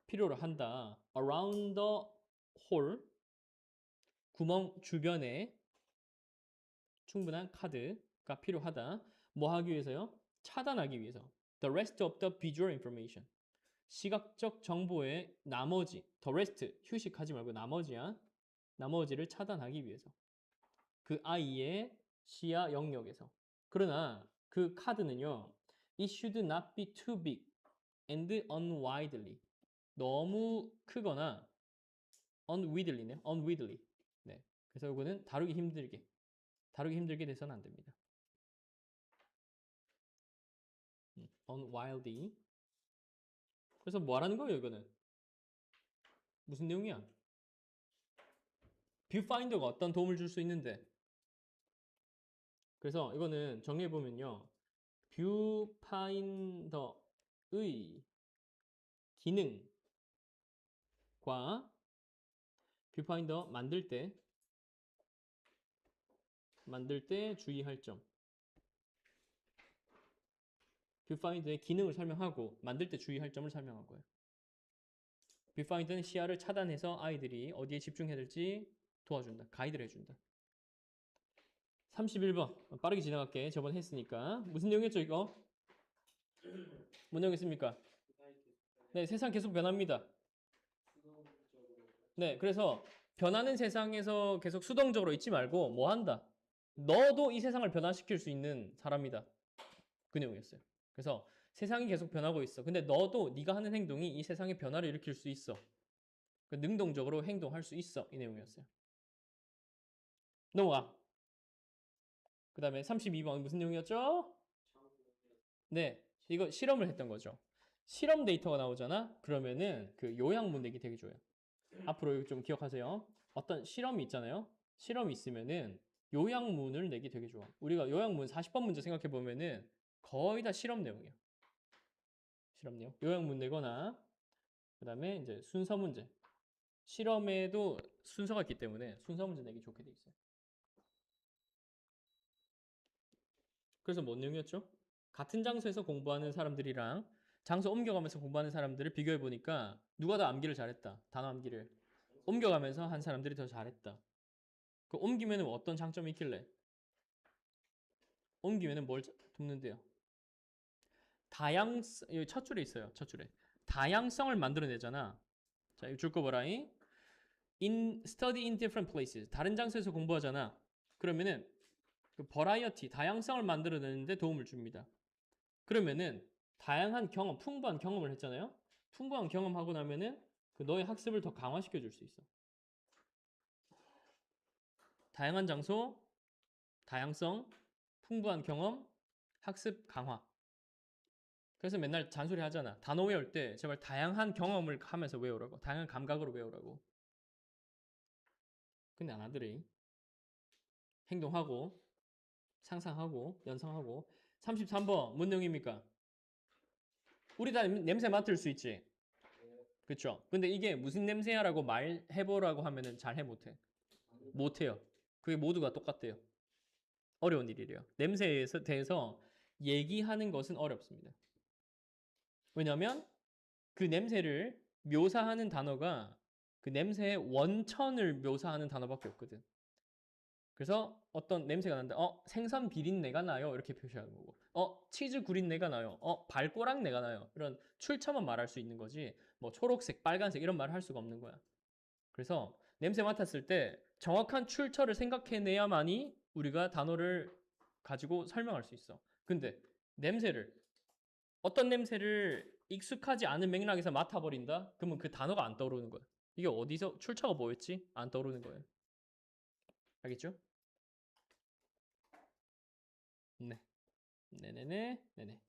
필요로 한다. Around the hole 구멍 주변에 충분한 카드가 필요하다. 뭐 하기 위해서요? 차단하기 위해서. The rest of the visual information. 시각적 정보의 나머지, the rest, 휴식하지 말고 나머지야. 나머지를 차단하기 위해서. 그 아이의 시야 영역에서. 그러나 그 카드는요. It should not be too big and unwieldy. 너무 크거나 unwieldy네요. unwieldy. 네. 그래서 이거는 다루기 힘들게 돼서는 안 됩니다. unwieldy. 그래서 뭐 하라는 거예요, 이거는? 무슨 내용이야? 뷰파인더가 어떤 도움을 줄 수 있는데. 그래서 이거는 정리해 보면요. 뷰파인더의 기능과 뷰파인더 만들 때 주의할 점. 뷰파인더의 기능을 설명하고 만들 때 주의할 점을 설명한 거예요. 뷰파인더는 시야를 차단해서 아이들이 어디에 집중해야 될지 도와준다. 가이드를 해준다. 31번 빠르게 지나갈게. 저번에 했으니까. 무슨 내용이었죠 이거? 뭔 내용이었습니까? 네, 세상 계속 변합니다. 네, 그래서 변하는 세상에서 계속 수동적으로 있지 말고 뭐 한다? 너도 이 세상을 변화시킬 수 있는 사람이다. 그 내용이었어요. 그래서 세상이 계속 변하고 있어. 근데 너도 네가 하는 행동이 이 세상의 변화를 일으킬 수 있어. 능동적으로 행동할 수 있어. 이 내용이었어요. 넘어가. 그 다음에 32번 무슨 내용이었죠? 네, 이거 실험을 했던 거죠. 실험 데이터가 나오잖아? 그러면은 그 요약문 내기 되게 좋아요. 앞으로 이거 좀 기억하세요. 어떤 실험이 있잖아요. 실험이 있으면은 요약문을 내기 되게 좋아. 우리가 요약문 40번 문제 생각해 보면은 거의 다 실험 내용이야. 실험 내용. 요약문 내거나 그다음에 이제 순서 문제. 실험에도 순서가 있기 때문에 순서 문제 내기 좋게 돼 있어요. 그래서 뭔 내용이었죠? 같은 장소에서 공부하는 사람들이랑 장소 옮겨가면서 공부하는 사람들을 비교해 보니까 누가 더 암기를 잘했다. 단어 암기를. 옮겨가면서 한 사람들이 더 잘했다. 그 옮기면 어떤 장점이 있길래? 옮기면 뭘 돕는데요? 다양성, 여기 첫 줄에 있어요. 첫 줄에. 다양성을 만들어내잖아. 자, 이거 줄 거 보라잉. study in different places. 다른 장소에서 공부하잖아. 그러면은 그 버라이어티, 다양성을 만들어내는데 도움을 줍니다. 그러면은 다양한 경험, 풍부한 경험을 했잖아요. 풍부한 경험하고 나면은 그 너의 학습을 더 강화시켜 줄 수 있어. 다양한 장소, 다양성, 풍부한 경험, 학습 강화. 그래서 맨날 잔소리 하잖아. 단어 외울 때 제발 다양한 경험을 하면서 외우라고. 다양한 감각으로 외우라고. 근데 안 하더래. 행동하고, 상상하고, 연상하고. 33번, 뭔 내용입니까? 우리 다 냄새 맡을 수 있지. 그쵸? 근데 이게 무슨 냄새야라고 말해보라고 하면은 잘해 못해. 못해요. 그게 모두가 똑같대요. 어려운 일이래요. 냄새에 대해서 얘기하는 것은 어렵습니다. 왜냐면 그 냄새를 묘사하는 단어가 그 냄새의 원천을 묘사하는 단어밖에 없거든. 그래서 어떤 냄새가 난다. 생선 비린내가 나요. 이렇게 표시하는 거고. 치즈 구린내가 나요. 발꼬락내가 나요. 이런 출처만 말할 수 있는 거지. 뭐 초록색, 빨간색 이런 말을 할 수가 없는 거야. 그래서 냄새 맡았을 때 정확한 출처를 생각해내야만이 우리가 단어를 가지고 설명할 수 있어. 근데 냄새를 어떤 냄새를 익숙하지 않은 맥락에서 맡아버린다? 그러면 그 단어가 안 떠오르는 거야. 이게 어디서 출처가 뭐였지? 안 떠오르는 거예요. 알겠죠? 네. 네네네. 네네.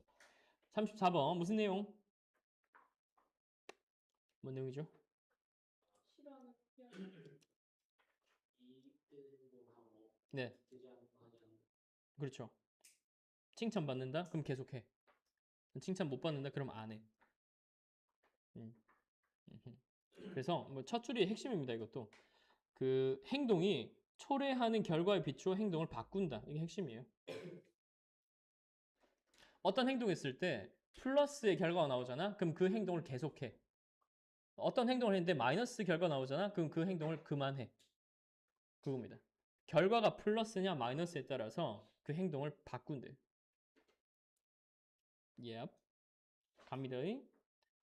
34번 무슨 내용? 뭔 내용이죠? 네. 그렇죠. 칭찬받는다? 그럼 계속해. 칭찬 못 받는다? 그럼 안 해. 음. 그래서 뭐 첫 줄이 핵심입니다. 이것도 그 행동이 초래하는 결과에 비추어 행동을 바꾼다. 이게 핵심이에요. 어떤 행동했을 때 플러스의 결과가 나오잖아. 그럼 그 행동을 계속해. 어떤 행동을 했는데 마이너스 결과 나오잖아. 그럼 그 행동을 그만해. 그겁니다. 결과가 플러스냐 마이너스에 따라서 그 행동을 바꾼대. Yep. 갑니다.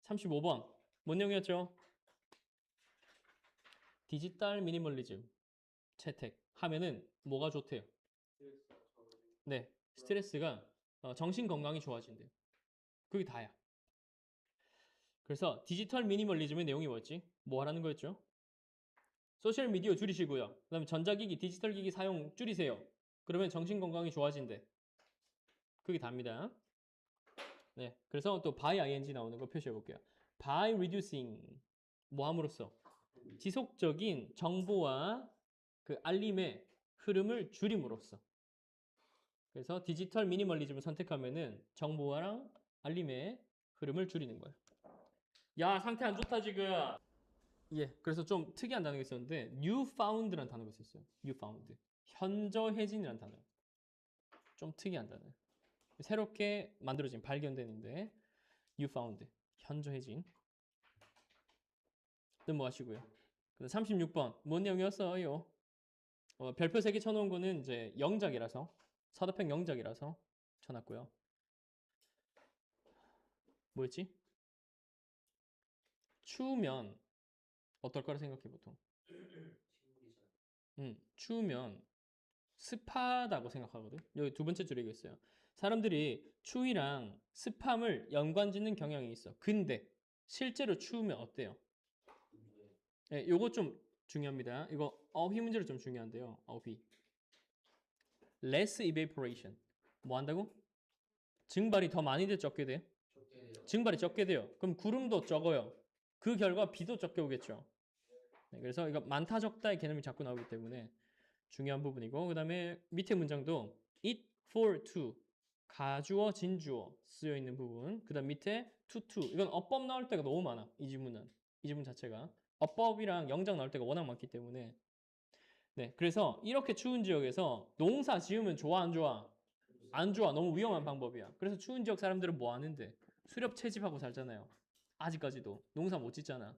35번. 뭔 내용이었죠? 디지털 미니멀리즘 채택 하면은 뭐가 좋대요? 네. 스트레스가 정신 건강이 좋아진대요. 그게 다야. 그래서 디지털 미니멀리즘의 내용이 뭐였지? 뭐 하라는 거였죠? 소셜 미디어 줄이시고요. 그다음에 전자기기, 디지털 기기 사용 줄이세요. 그러면 정신 건강이 좋아진대. 그게 답니다. 네. 그래서 또 by ing 나오는 거 표시해 볼게요. by reducing 뭐 함으로써 지속적인 정보와 그 알림의 흐름을 줄임으로써. 그래서 디지털 미니멀리즘을 선택하면은 정보랑 알림의 흐름을 줄이는 거예요. 야, 상태 안 좋다 지금. 예, 그래서 좀 특이한 단어가 있었는데 newfound라는 단어가 있었어요. newfound. 현저해진이라는 단어. 좀 특이한 단어. 새롭게 만들어진 발견되는데 newfound. 현저해진. 넘어가시고요. 36번. 뭔 내용이었어요? 별표 3개 쳐놓은 거는 이제 영작이라서 서답형 영작이라서 쳐놨고요. 뭐였지? 추우면 어떨 거라 생각해 보통. 추우면 습하다고 생각하거든. 여기 두 번째 줄에 있어요. 사람들이 추위랑 습함을 연관짓는 경향이 있어. 근데 실제로 추우면 어때요? 네, 요거 좀 중요합니다. 이거 어휘 문제로 좀 중요한데요. 어휘. less evaporation. 뭐 한다고? 증발이 더 많이 돼 적게 돼? 증발이 적게 돼요. 그럼 구름도 적어요. 그 결과 비도 적게 오겠죠. 네, 그래서 이거 많다 적다의 개념이 자꾸 나오기 때문에 중요한 부분이고, 그 다음에 밑에 문장도 it for to 가주어 진주어 쓰여 있는 부분, 그 다음 밑에 to 이건 어법 나올 때가 너무 많아. 이 지문은, 이 지문 자체가 어법이랑 영장 나올 때가 워낙 많기 때문에. 네, 그래서 이렇게 추운 지역에서 농사 지으면 좋아 안 좋아? 안 좋아. 너무 위험한 방법이야. 그래서 추운 지역 사람들은 뭐 하는데? 수렵 채집하고 살잖아요. 아직까지도 농사 못 짓잖아.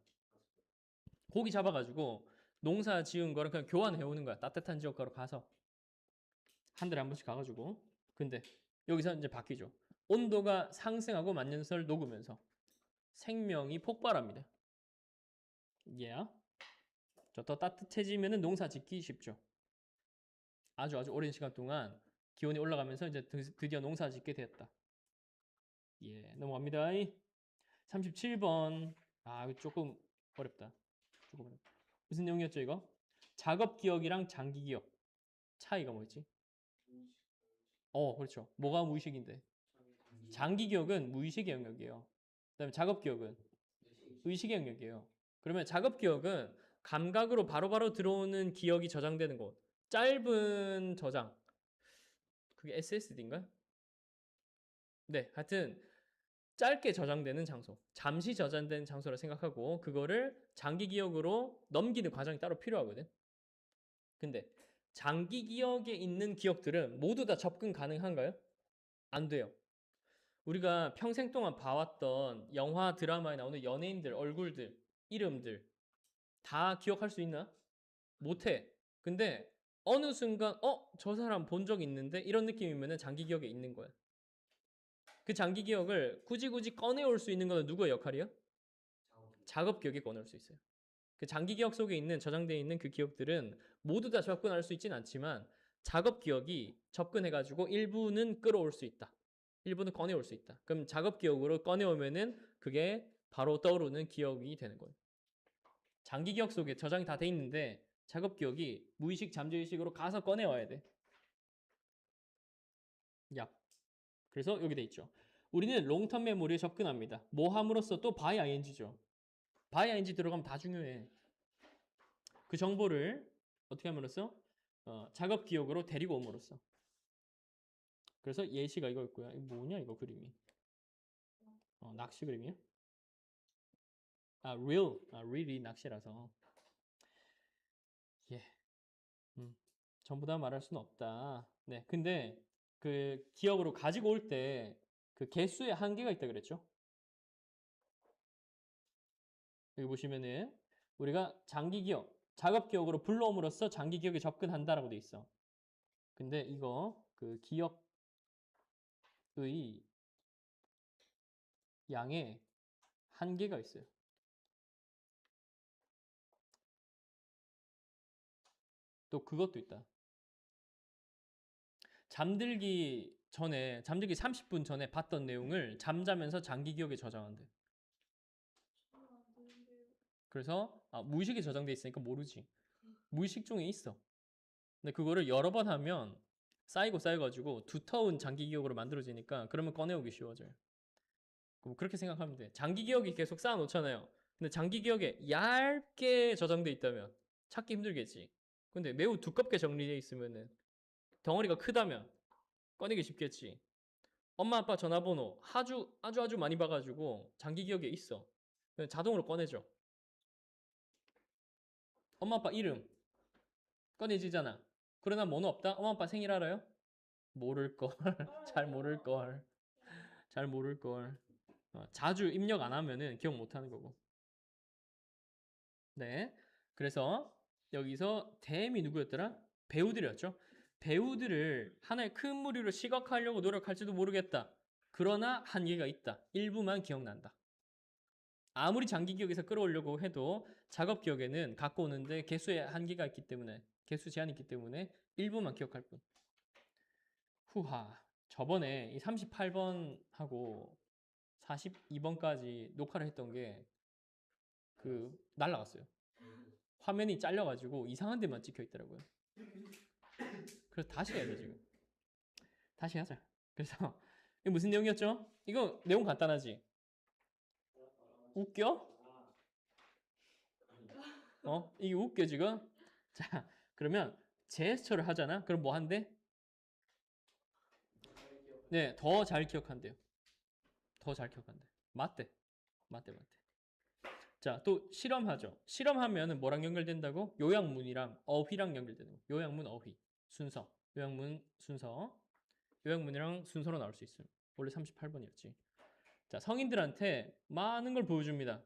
고기 잡아가지고 농사 지은 거를 그냥 교환해 오는 거야. 따뜻한 지역가로 가서 한 달에 한 번씩 가가지고. 근데 여기서 이제 바뀌죠. 온도가 상승하고 만년설 녹으면서 생명이 폭발합니다. Yeah. 더 따뜻해지면은 농사 짓기 쉽죠. 아주 오랜 시간 동안 기온이 올라가면서 이제 드디어 농사 짓게 되었다. 예, 넘어갑니다. 37번. 아, 이거 조금 어렵다. 조금 어렵다. 무슨 내용이었죠, 이거? 작업 기억이랑 장기 기억. 차이가 뭐였지? 그렇죠. 뭐가 무의식인데? 장기 기억은 무의식의 영역이에요. 그다음에 작업 기억은 의식의 영역이에요. 그러면 작업 기억은 감각으로 바로바로 들어오는 기억이 저장되는 곳. 짧은 저장. 그게 SSD인가? 네, 하여튼 짧게 저장되는 장소, 잠시 저장되는 장소라 생각하고 그거를 장기 기억으로 넘기는 과정이 따로 필요하거든. 근데 장기 기억에 있는 기억들은 모두 다 접근 가능한가요? 안 돼요. 우리가 평생 동안 봐왔던 영화, 드라마에 나오는 연예인들, 얼굴들, 이름들 다 기억할 수 있나? 못해. 근데 어느 순간 저 사람 본 적 있는데 이런 느낌이면 장기 기억에 있는 거야. 그 장기 기억을 굳이 꺼내올 수 있는 건 누구의 역할이야? 작업 기억에 꺼내올 수 있어요. 그 장기 기억 속에 있는 저장되어 있는 그 기억들은 모두 다 접근할 수 있진 않지만 작업 기억이 접근해가지고 일부는 끌어올 수 있다. 일부는 꺼내올 수 있다. 그럼 작업 기억으로 꺼내오면은 그게 바로 떠오르는 기억이 되는 거예요. 장기 기억 속에 저장이 다 돼 있는데 작업 기억이 무의식 잠재의식으로 가서 꺼내와야 돼. 야. 그래서 여기 돼 있죠. 우리는 롱텀 메모리에 접근합니다. 뭐 함으로써 또 by ing죠. by ing 들어가면 다 중요해. 그 정보를 어떻게 함으로써? 작업 기억으로 데리고 옴으로써. 그래서 예시가 이거였고요. 이거 뭐냐 이거 그림이. 낚시 그림이요? real이 낚시라서. 예. 전부 다 말할 수는 없다. 네, 근데 그 기억으로 가지고 올 때 그 개수의 한계가 있다 그랬죠? 여기 보시면은 우리가 장기 기억, 작업 기억으로 불러옴으로써 장기 기억에 접근한다라고 돼 있어. 근데 이거 그 기억의 양에 한계가 있어요. 또 그것도 있다. 잠들기 30분 전에 봤던 내용을 잠자면서 장기 기억에 저장한대. 그래서 무의식에 저장돼 있으니까 모르지. 무의식 중에 있어. 근데 그거를 여러 번 하면 쌓여가지고 두터운 장기 기억으로 만들어지니까 그러면 꺼내오기 쉬워져요. 그럼 그렇게 생각하면 돼. 장기 기억이 계속 쌓아놓잖아요. 근데 장기 기억에 얇게 저장돼 있다면 찾기 힘들겠지. 근데 매우 두껍게 정리되어 있으면은 덩어리가 크다면 꺼내기 쉽겠지. 엄마 아빠 전화번호 아주 많이 봐가지고 장기 기억에 있어. 그냥 자동으로 꺼내죠. 엄마 아빠 이름 꺼내지잖아. 그러나 뭐는 없다? 엄마 아빠 생일 알아요? 모를걸. 잘 모를걸. 잘 모를걸. 자주 입력 안 하면은 기억 못 하는 거고. 네. 그래서 여기서 대미 누구였더라? 배우들이었죠. 배우들을 하나의 큰 무리로 시각화하려고 노력할지도 모르겠다. 그러나 한계가 있다. 일부만 기억난다. 아무리 장기 기억에서 끌어오려고 해도 작업 기억에는 갖고 오는데 개수의 한계가 있기 때문에, 개수 제한이 있기 때문에 일부만 기억할 뿐. 후하. 저번에 이 38번하고 42번까지 녹화를 했던 게 날라갔어요. 화면이 잘려가지고 이상한 데만 찍혀 있더라고요. 그래서 다시 해야 돼 지금. 다시 하자. 그래서 이게 무슨 내용이었죠? 이거 내용 간단하지? 웃겨? 이게 웃겨 지금? 자, 그러면 제스처를 하잖아. 그럼 뭐 한대? 네, 더 잘 기억한대요. 더 잘 기억한대. 맞대. 맞대, 맞대. 자, 또 실험하죠. 실험하면은 뭐랑 연결된다고? 요약문이랑 어휘랑 연결되는 거. 요약문, 어휘, 순서. 요약문, 순서. 요약문이랑 순서로 나올 수 있어요. 원래 38번이었지. 자, 성인들한테 많은 걸 보여줍니다.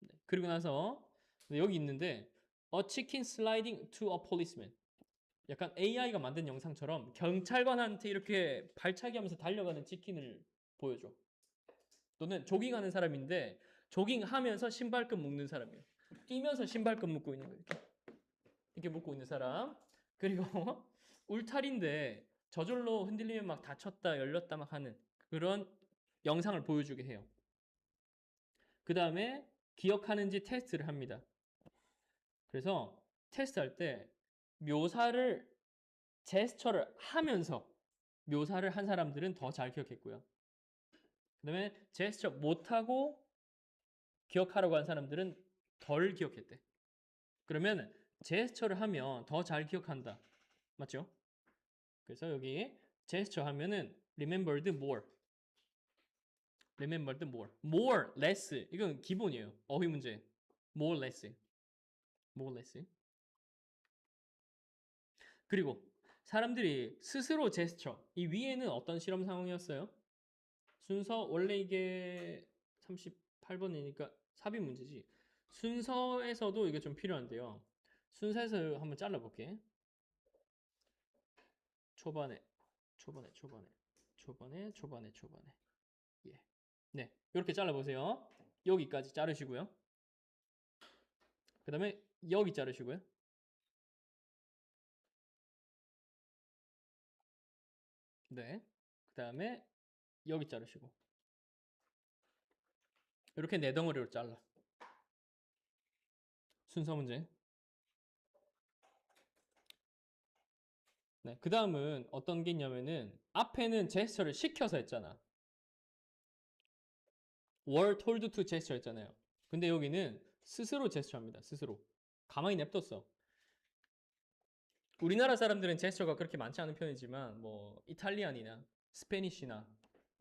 네, 그리고 나서 여기 있는데 A chicken sliding to a policeman. 약간 AI가 만든 영상처럼 경찰관한테 이렇게 발차기 하면서 달려가는 치킨을 보여줘. 또는 조깅하는 사람인데 조깅하면서 신발끈 묶는 사람이에요. 뛰면서 신발끈 묶고 있는 거예요. 이렇게 묶고 있는 사람. 그리고 울타리인데 저절로 흔들리면 막 닫혔다 열렸다 막 하는 그런 영상을 보여주게 해요. 그 다음에 기억하는지 테스트를 합니다. 그래서 테스트할 때 묘사를 제스처를 하면서 묘사를 한 사람들은 더 잘 기억했고요. 그 다음에 제스처 못하고 기억하라고 한 사람들은 덜 기억했대. 그러면 제스처를 하면 더 잘 기억한다. 맞죠? 그래서 여기 제스처 하면은 remembered more. remembered more. more, less. 이건 기본이에요. 어휘 문제. more, less. more, less. 그리고 사람들이 스스로 제스처. 이 위에는 어떤 실험 상황이었어요? 순서 원래 이게 38번이니까 삽입 문제지. 순서에서도 이게 좀 필요한데요. 순서에서 한번 잘라볼게. 초반에, 초반에, 초반에, 초반에, 초반에, 초반에. 예. 네, 이렇게 잘라보세요. 여기까지 자르시고요. 그 다음에 여기 자르시고요. 네. 그 다음에 여기 자르시고. 이렇게 네 덩어리로 잘라. 순서 문제. 네. 그 다음은 어떤 게 있냐면은 앞에는 제스처를 시켜서 했잖아. were told to 제스처 했잖아요. 근데 여기는 스스로 제스처합니다. 스스로. 가만히 냅뒀어. 우리나라 사람들은 제스처가 그렇게 많지 않은 편이지만 뭐 이탈리안이나 스페니쉬나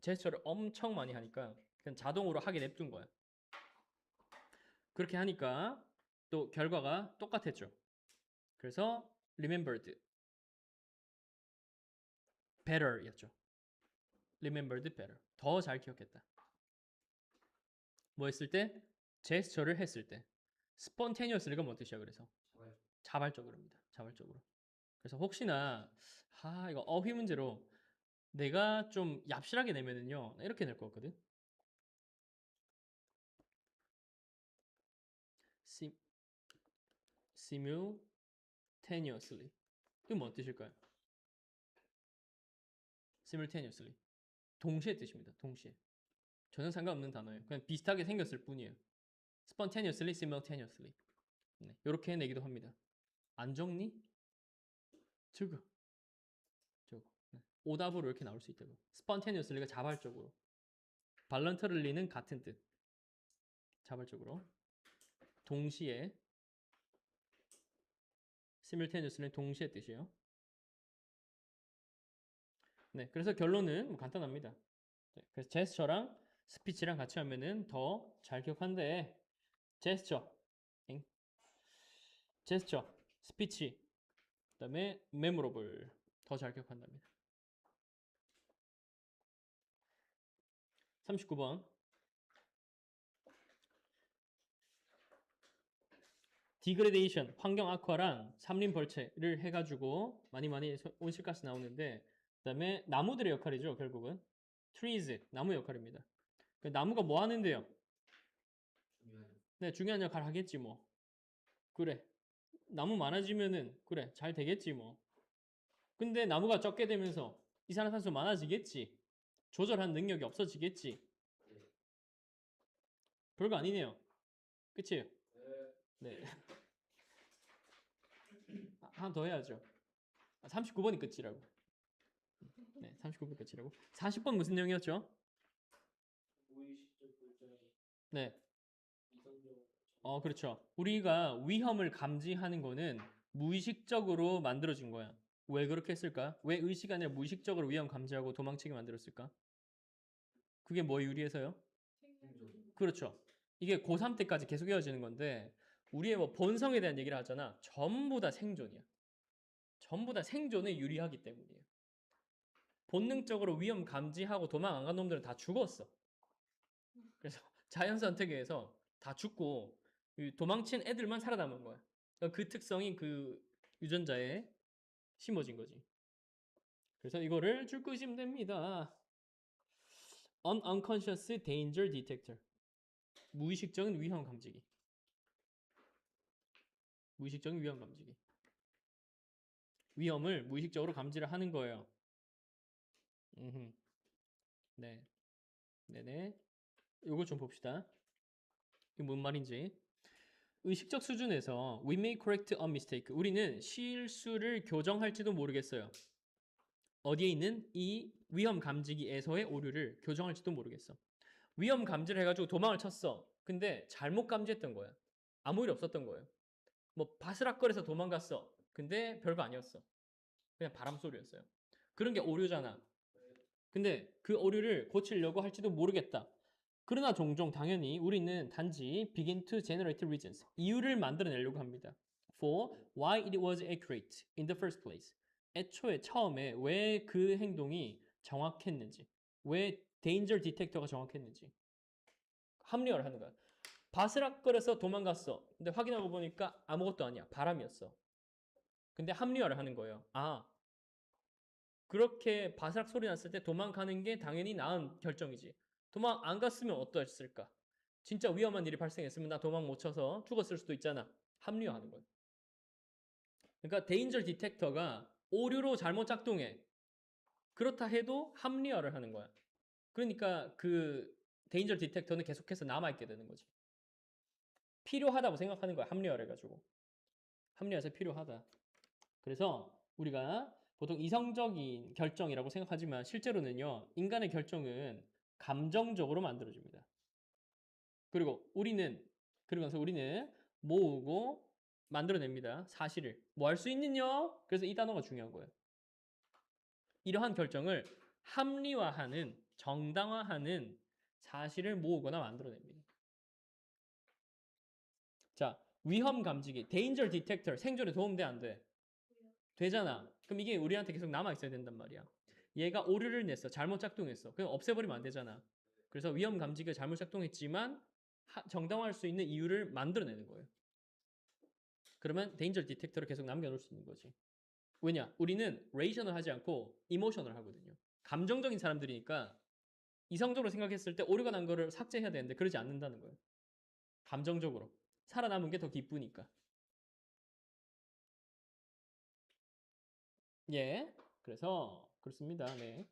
제스처를 엄청 많이 하니까 그냥 자동으로 하게 냅둔 거야. 그렇게 하니까 또 결과가 똑같았죠. 그래서 remembered better였죠. remembered better. 더 잘 기억했다. 뭐 했을 때? 제스처를 했을 때. spontaneously가 뭔 뜻이야 그래서? 자발적으로입니다. 자발적으로. 그래서 혹시나 이거 어휘 문제로 내가 좀 얍실하게 내면은요 이렇게 낼 것 같거든. simultaneously. 이건 뭔 뜻일까요? simultaneously. 동시에 뜻입니다. 동시에. 전혀 상관없는 단어예요. 그냥 비슷하게 생겼을 뿐이에요. spontaneously, simultaneously. 네, 이렇게 내기도 합니다. 안 적니? 적어. 적어. 네. 오답으로 이렇게 나올 수 있다고. spontaneously가 자발적으로. voluntary는 같은 뜻. 자발적으로. 동시에. simultaneously는 동시에 뜻이에요. 네, 그래서 결론은 뭐 간단합니다. 네, 그래서 제스처랑 스피치랑 같이 하면은 더 잘 기억한대. 제스처, 제스처, 스피치, 그다음에 메모러블 더 잘 기억한답니다. 39번. 디그레데이션, 환경 악화랑 삼림 벌채를 해가지고 많이 온실가스 나오는데 그다음에 나무들의 역할이죠 결국은 trees 나무 역할입니다. 나무가 뭐 하는데요? 네 중요한 역할 하겠지 뭐. 그래 나무 많아지면은 그래 잘 되겠지 뭐. 근데 나무가 적게 되면서 이산화탄소 많아지겠지. 조절한 능력이 없어지겠지. 별거 아니네요. 그치? 네. 하나 더 해야죠. 39번이 끝이라고. 네, 39분 끝이라고. 40번 무슨 내용이었죠? 네. 그렇죠. 우리가 위험을 감지하는 거는 무의식적으로 만들어진 거야. 왜 그렇게 했을까? 왜 의식 아니라 무의식적으로 위험 감지하고 도망치게 만들었을까? 그게 뭐에 유리해서요? 그렇죠. 이게 고3 때까지 계속 이어지는 건데 우리의 뭐 본성에 대한 얘기를 하잖아. 전부 다 생존이야. 전부 다 생존에 유리하기 때문이에요. 본능적으로 위험 감지하고 도망 안 간 놈들은 다 죽었어. 그래서 자연 선택에서 다 죽고 도망친 애들만 살아남은 거야. 그러니까 그 특성이 그 유전자에 심어진 거지. 그래서 이거를 줄 끄시면 됩니다. Unconscious Danger Detector. 무의식적인 위험 감지기. 무의식적인 위험 감지기. 위험을 무의식적으로 감지를 하는 거예요. 네. 네네. 요거 좀 봅시다. 이게 뭔 말인지. 의식적 수준에서 we may correct a mistake. 우리는 실수를 교정할지도 모르겠어요. 어디에 있는 이 위험 감지기에서의 오류를 교정할지도 모르겠어. 위험 감지를 해가지고 도망을 쳤어. 근데 잘못 감지했던 거야. 아무 일 없었던 거예요. 뭐 바스락거려서 도망갔어. 근데 별거 아니었어. 그냥 바람 소리였어요. 그런 게 오류잖아. 근데 그 오류를 고치려고 할지도 모르겠다. 그러나 종종 당연히 우리는 단지 begin to generate reasons. 이유를 만들어내려고 합니다. For why it was accurate in the first place. 애초에 처음에 왜 그 행동이 정확했는지. 왜 danger detector가 정확했는지. 합리화를 하는 거야. 바스락거려서 도망갔어. 근데 확인하고 보니까 아무것도 아니야. 바람이었어. 근데 합리화를 하는 거예요. 아, 그렇게 바스락 소리 났을 때 도망가는 게 당연히 나은 결정이지. 도망 안 갔으면 어떠했을까? 진짜 위험한 일이 발생했으면 나 도망 못 쳐서 죽었을 수도 있잖아. 합리화하는 거예요. 그러니까 데인저 디텍터가 오류로 잘못 작동해. 그렇다 해도 합리화를 하는 거야. 그러니까 그 데인저 디텍터는 계속해서 남아있게 되는 거지. 필요하다고 생각하는 거야. 합리화를 해가지고. 합리화해서 필요하다. 그래서 우리가 보통 이성적인 결정이라고 생각하지만 실제로는요. 인간의 결정은 감정적으로 만들어집니다. 그러면서 우리는 모으고 만들어냅니다. 사실을. 뭐 할 수 있느냐? 그래서 이 단어가 중요한 거예요. 이러한 결정을 합리화하는, 정당화하는 사실을 모으거나 만들어냅니다. 자, 위험 감지기, danger detector, 생존에 도움돼 안 돼? 되잖아. 그럼 이게 우리한테 계속 남아 있어야 된단 말이야. 얘가 오류를 냈어. 잘못 작동했어. 그럼 없애버리면 안 되잖아. 그래서 위험 감지기가 잘못 작동했지만 정당화할 수 있는 이유를 만들어내는 거예요. 그러면 데인저 디텍터를 계속 남겨놓을 수 있는 거지. 왜냐? 우리는 레이셔널 하지 않고 이모셔널 하거든요. 감정적인 사람들이니까 이성적으로 생각했을 때 오류가 난 거를 삭제해야 되는데 그러지 않는다는 거예요. 감정적으로. 살아남은 게 더 기쁘니까. 예. 그래서 그렇습니다. 네.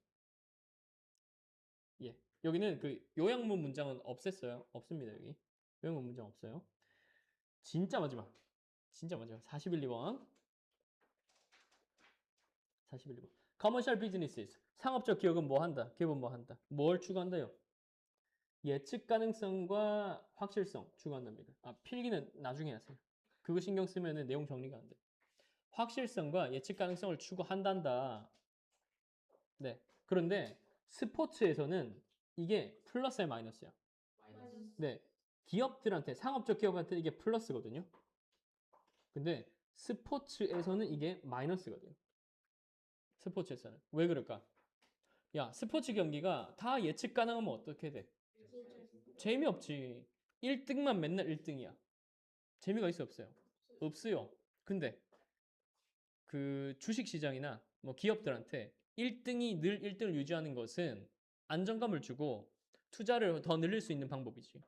예. 여기는 그 요양문 문장은 없앴어요. 없습니다, 여기. 요양문 문장 없어요. 진짜 마지막. 진짜 마지막. 41, 2번. 41, 2번. Commercial businesses. 상업적 기업은 뭐 한다? 기업은 뭐 한다? 뭘 추구한다요? 예측 가능성과 확실성 추구한답니다. 아, 필기는 나중에 하세요. 그거 신경 쓰면 내용 정리가 안 돼. 확실성과 예측 가능성을 추구한단다. 네. 그런데 스포츠에서는 이게 플러스야 마이너스야? 네. 기업들한테, 상업적 기업한테 이게 플러스거든요. 근데 스포츠에서는 이게 마이너스거든요. 스포츠에서는. 왜 그럴까? 야, 스포츠 경기가 다 예측 가능하면 어떻게 돼? 재미없지. 1등만 맨날 1등이야. 재미가 있어 없어요? 없어요. 근데 그 주식 시장이나 뭐 기업들한테 1등이 늘 1등을 유지하는 것은 안정감을 주고 투자를 더 늘릴 수 있는 방법이지.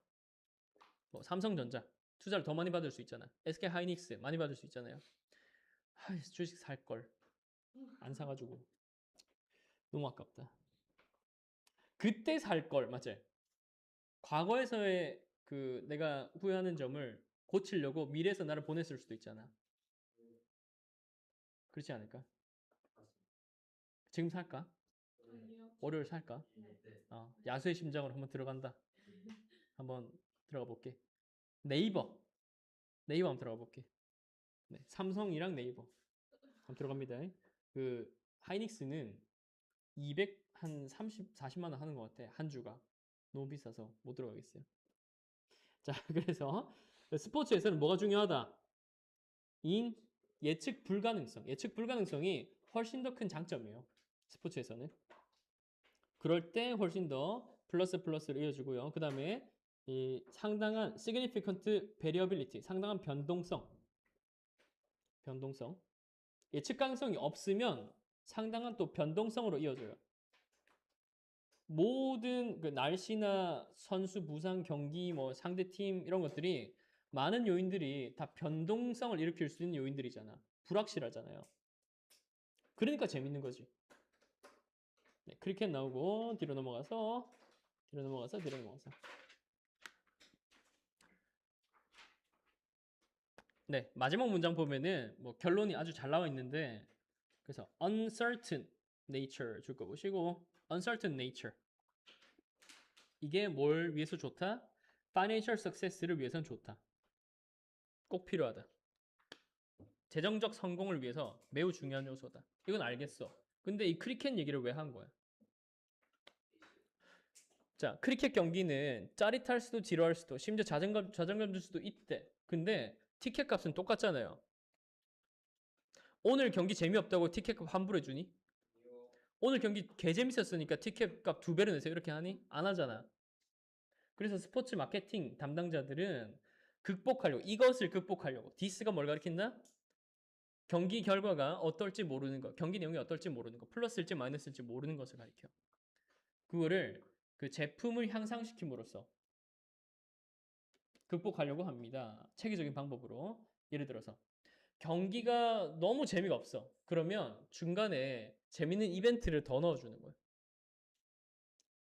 뭐 삼성전자 투자를 더 많이 받을 수 있잖아. SK 하이닉스 많이 받을 수 있잖아요. 주식 살 걸. 안 사가지고 너무 아깝다. 그때 살 걸, 맞지? 과거에서의 그 내가 후회하는 점을 고치려고 미래에서 나를 보냈을 수도 있잖아. 그렇지 않을까? 지금 살까? 월요일 살까? 야수의 심장으로 한번 들어간다. 한번 들어가 볼게. 네이버 한번 들어가 볼게. 네, 삼성이랑 네이버 한번 들어갑니다. 그 하이닉스는 230, 40만 원 하는 것 같아. 한 주가. 너무 비싸서 못 들어가겠어요. 자, 그래서 스포츠에서는 뭐가 중요하다? 예측 불가능성. 예측 불가능성이 훨씬 더 큰 장점이에요. 스포츠에서는. 그럴 때 훨씬 더 플러스를 이어주고요. 그 다음에 이 상당한 significant variability, 상당한 변동성. 예측 가능성이 없으면 상당한 또 변동성으로 이어져요. 모든 그 날씨나 선수 부상 경기 뭐 상대팀 이런 것들이 많은 요인들이 다 변동성을 일으킬 수 있는 요인들이잖아. 불확실하잖아요. 그러니까 재밌는 거지. 네, 크리켓 나오고 뒤로 넘어가서 네, 마지막 문장 보면은 뭐 결론이 아주 잘 나와 있는데 그래서 uncertain nature 줄 거 보시고 uncertain nature 이게 뭘 위해서 좋다? financial success를 위해서는 좋다. 꼭 필요하다. 재정적 성공을 위해서 매우 중요한 요소다. 이건 알겠어. 근데 이 크리켓 얘기를 왜 한 거야? 자, 크리켓 경기는 짜릿할 수도 지루할 수도 심지어 자존감 줄 수도 있대. 근데 티켓 값은 똑같잖아요. 오늘 경기 재미없다고 티켓 값 환불해 주니? 오늘 경기 개 재밌었으니까 티켓 값 2배로 내세요. 이렇게 하니? 안 하잖아. 그래서 스포츠 마케팅 담당자들은 이것을 극복하려고. 디스가 뭘 가리킨다? 경기 결과가 어떨지 모르는 것, 경기 내용이 어떨지 모르는 것, 플러스일지 마이너스일지 모르는 것을 가리켜. 그거를 그 제품을 향상시킴으로써 극복하려고 합니다. 체계적인 방법으로. 예를 들어서 경기가 너무 재미가 없어. 그러면 중간에 재밌는 이벤트를 더 넣어주는 거예요.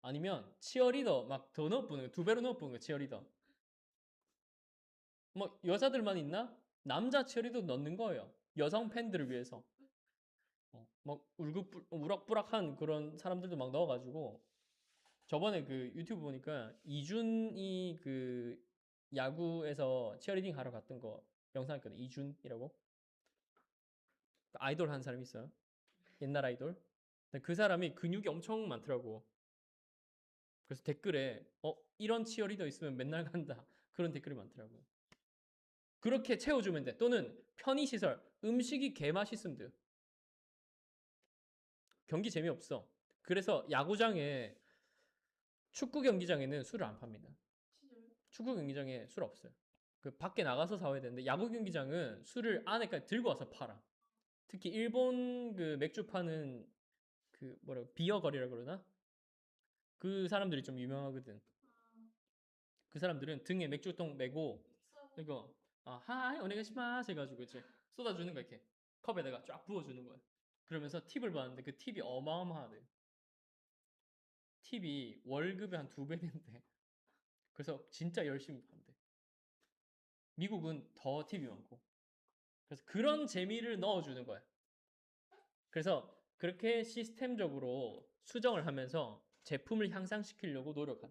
아니면 치어리더 막 더 넣어보는 거예요. 2배로 넣어보는 거예요. 치어리더. 뭐 여자들만 있나? 남자 치어리더 넣는 거예요. 여성 팬들을 위해서. 막 우락부락한 그런 사람들도 막 넣어가지고 저번에 그 유튜브 보니까 이준이 그 야구에서 치어리딩 하러 갔던 거 영상 있거든. 이준이라고 아이돌 한 사람이 있어요. 옛날 아이돌. 근데 그 사람이 근육이 엄청 많더라고. 그래서 댓글에 이런 치어리더 있으면 맨날 간다. 그런 댓글이 많더라고요. 그렇게 채워주면 돼. 또는 편의시설, 음식이 개 맛있으면 돼요. 경기 재미없어. 그래서 야구장에 축구 경기장에는 술을 안 팝니다. 축구 경기장에 술 없어요. 그 밖에 나가서 사와야 되는데 야구 경기장은 술을 안에까지 들고 와서 팔아. 특히 일본 그 맥주 파는 그 비어 거리라 그러나? 그 사람들이 좀 유명하거든. 그 사람들은 등에 맥주통 메고 이거 하이 오네가시마스 해가지고 이제 쏟아주는 거야 이렇게 컵에다가 쫙 부어주는 거야. 그러면서 팁을 받는데 그 팁이 어마어마하대. 팁이 월급의 한 2배 된대. 그래서 진짜 열심히 판대. 미국은 더 팁이 많고. 그래서 그런 재미를 넣어주는 거야. 그래서 그렇게 시스템적으로 수정을 하면서 제품을 향상시키려고 노력한다.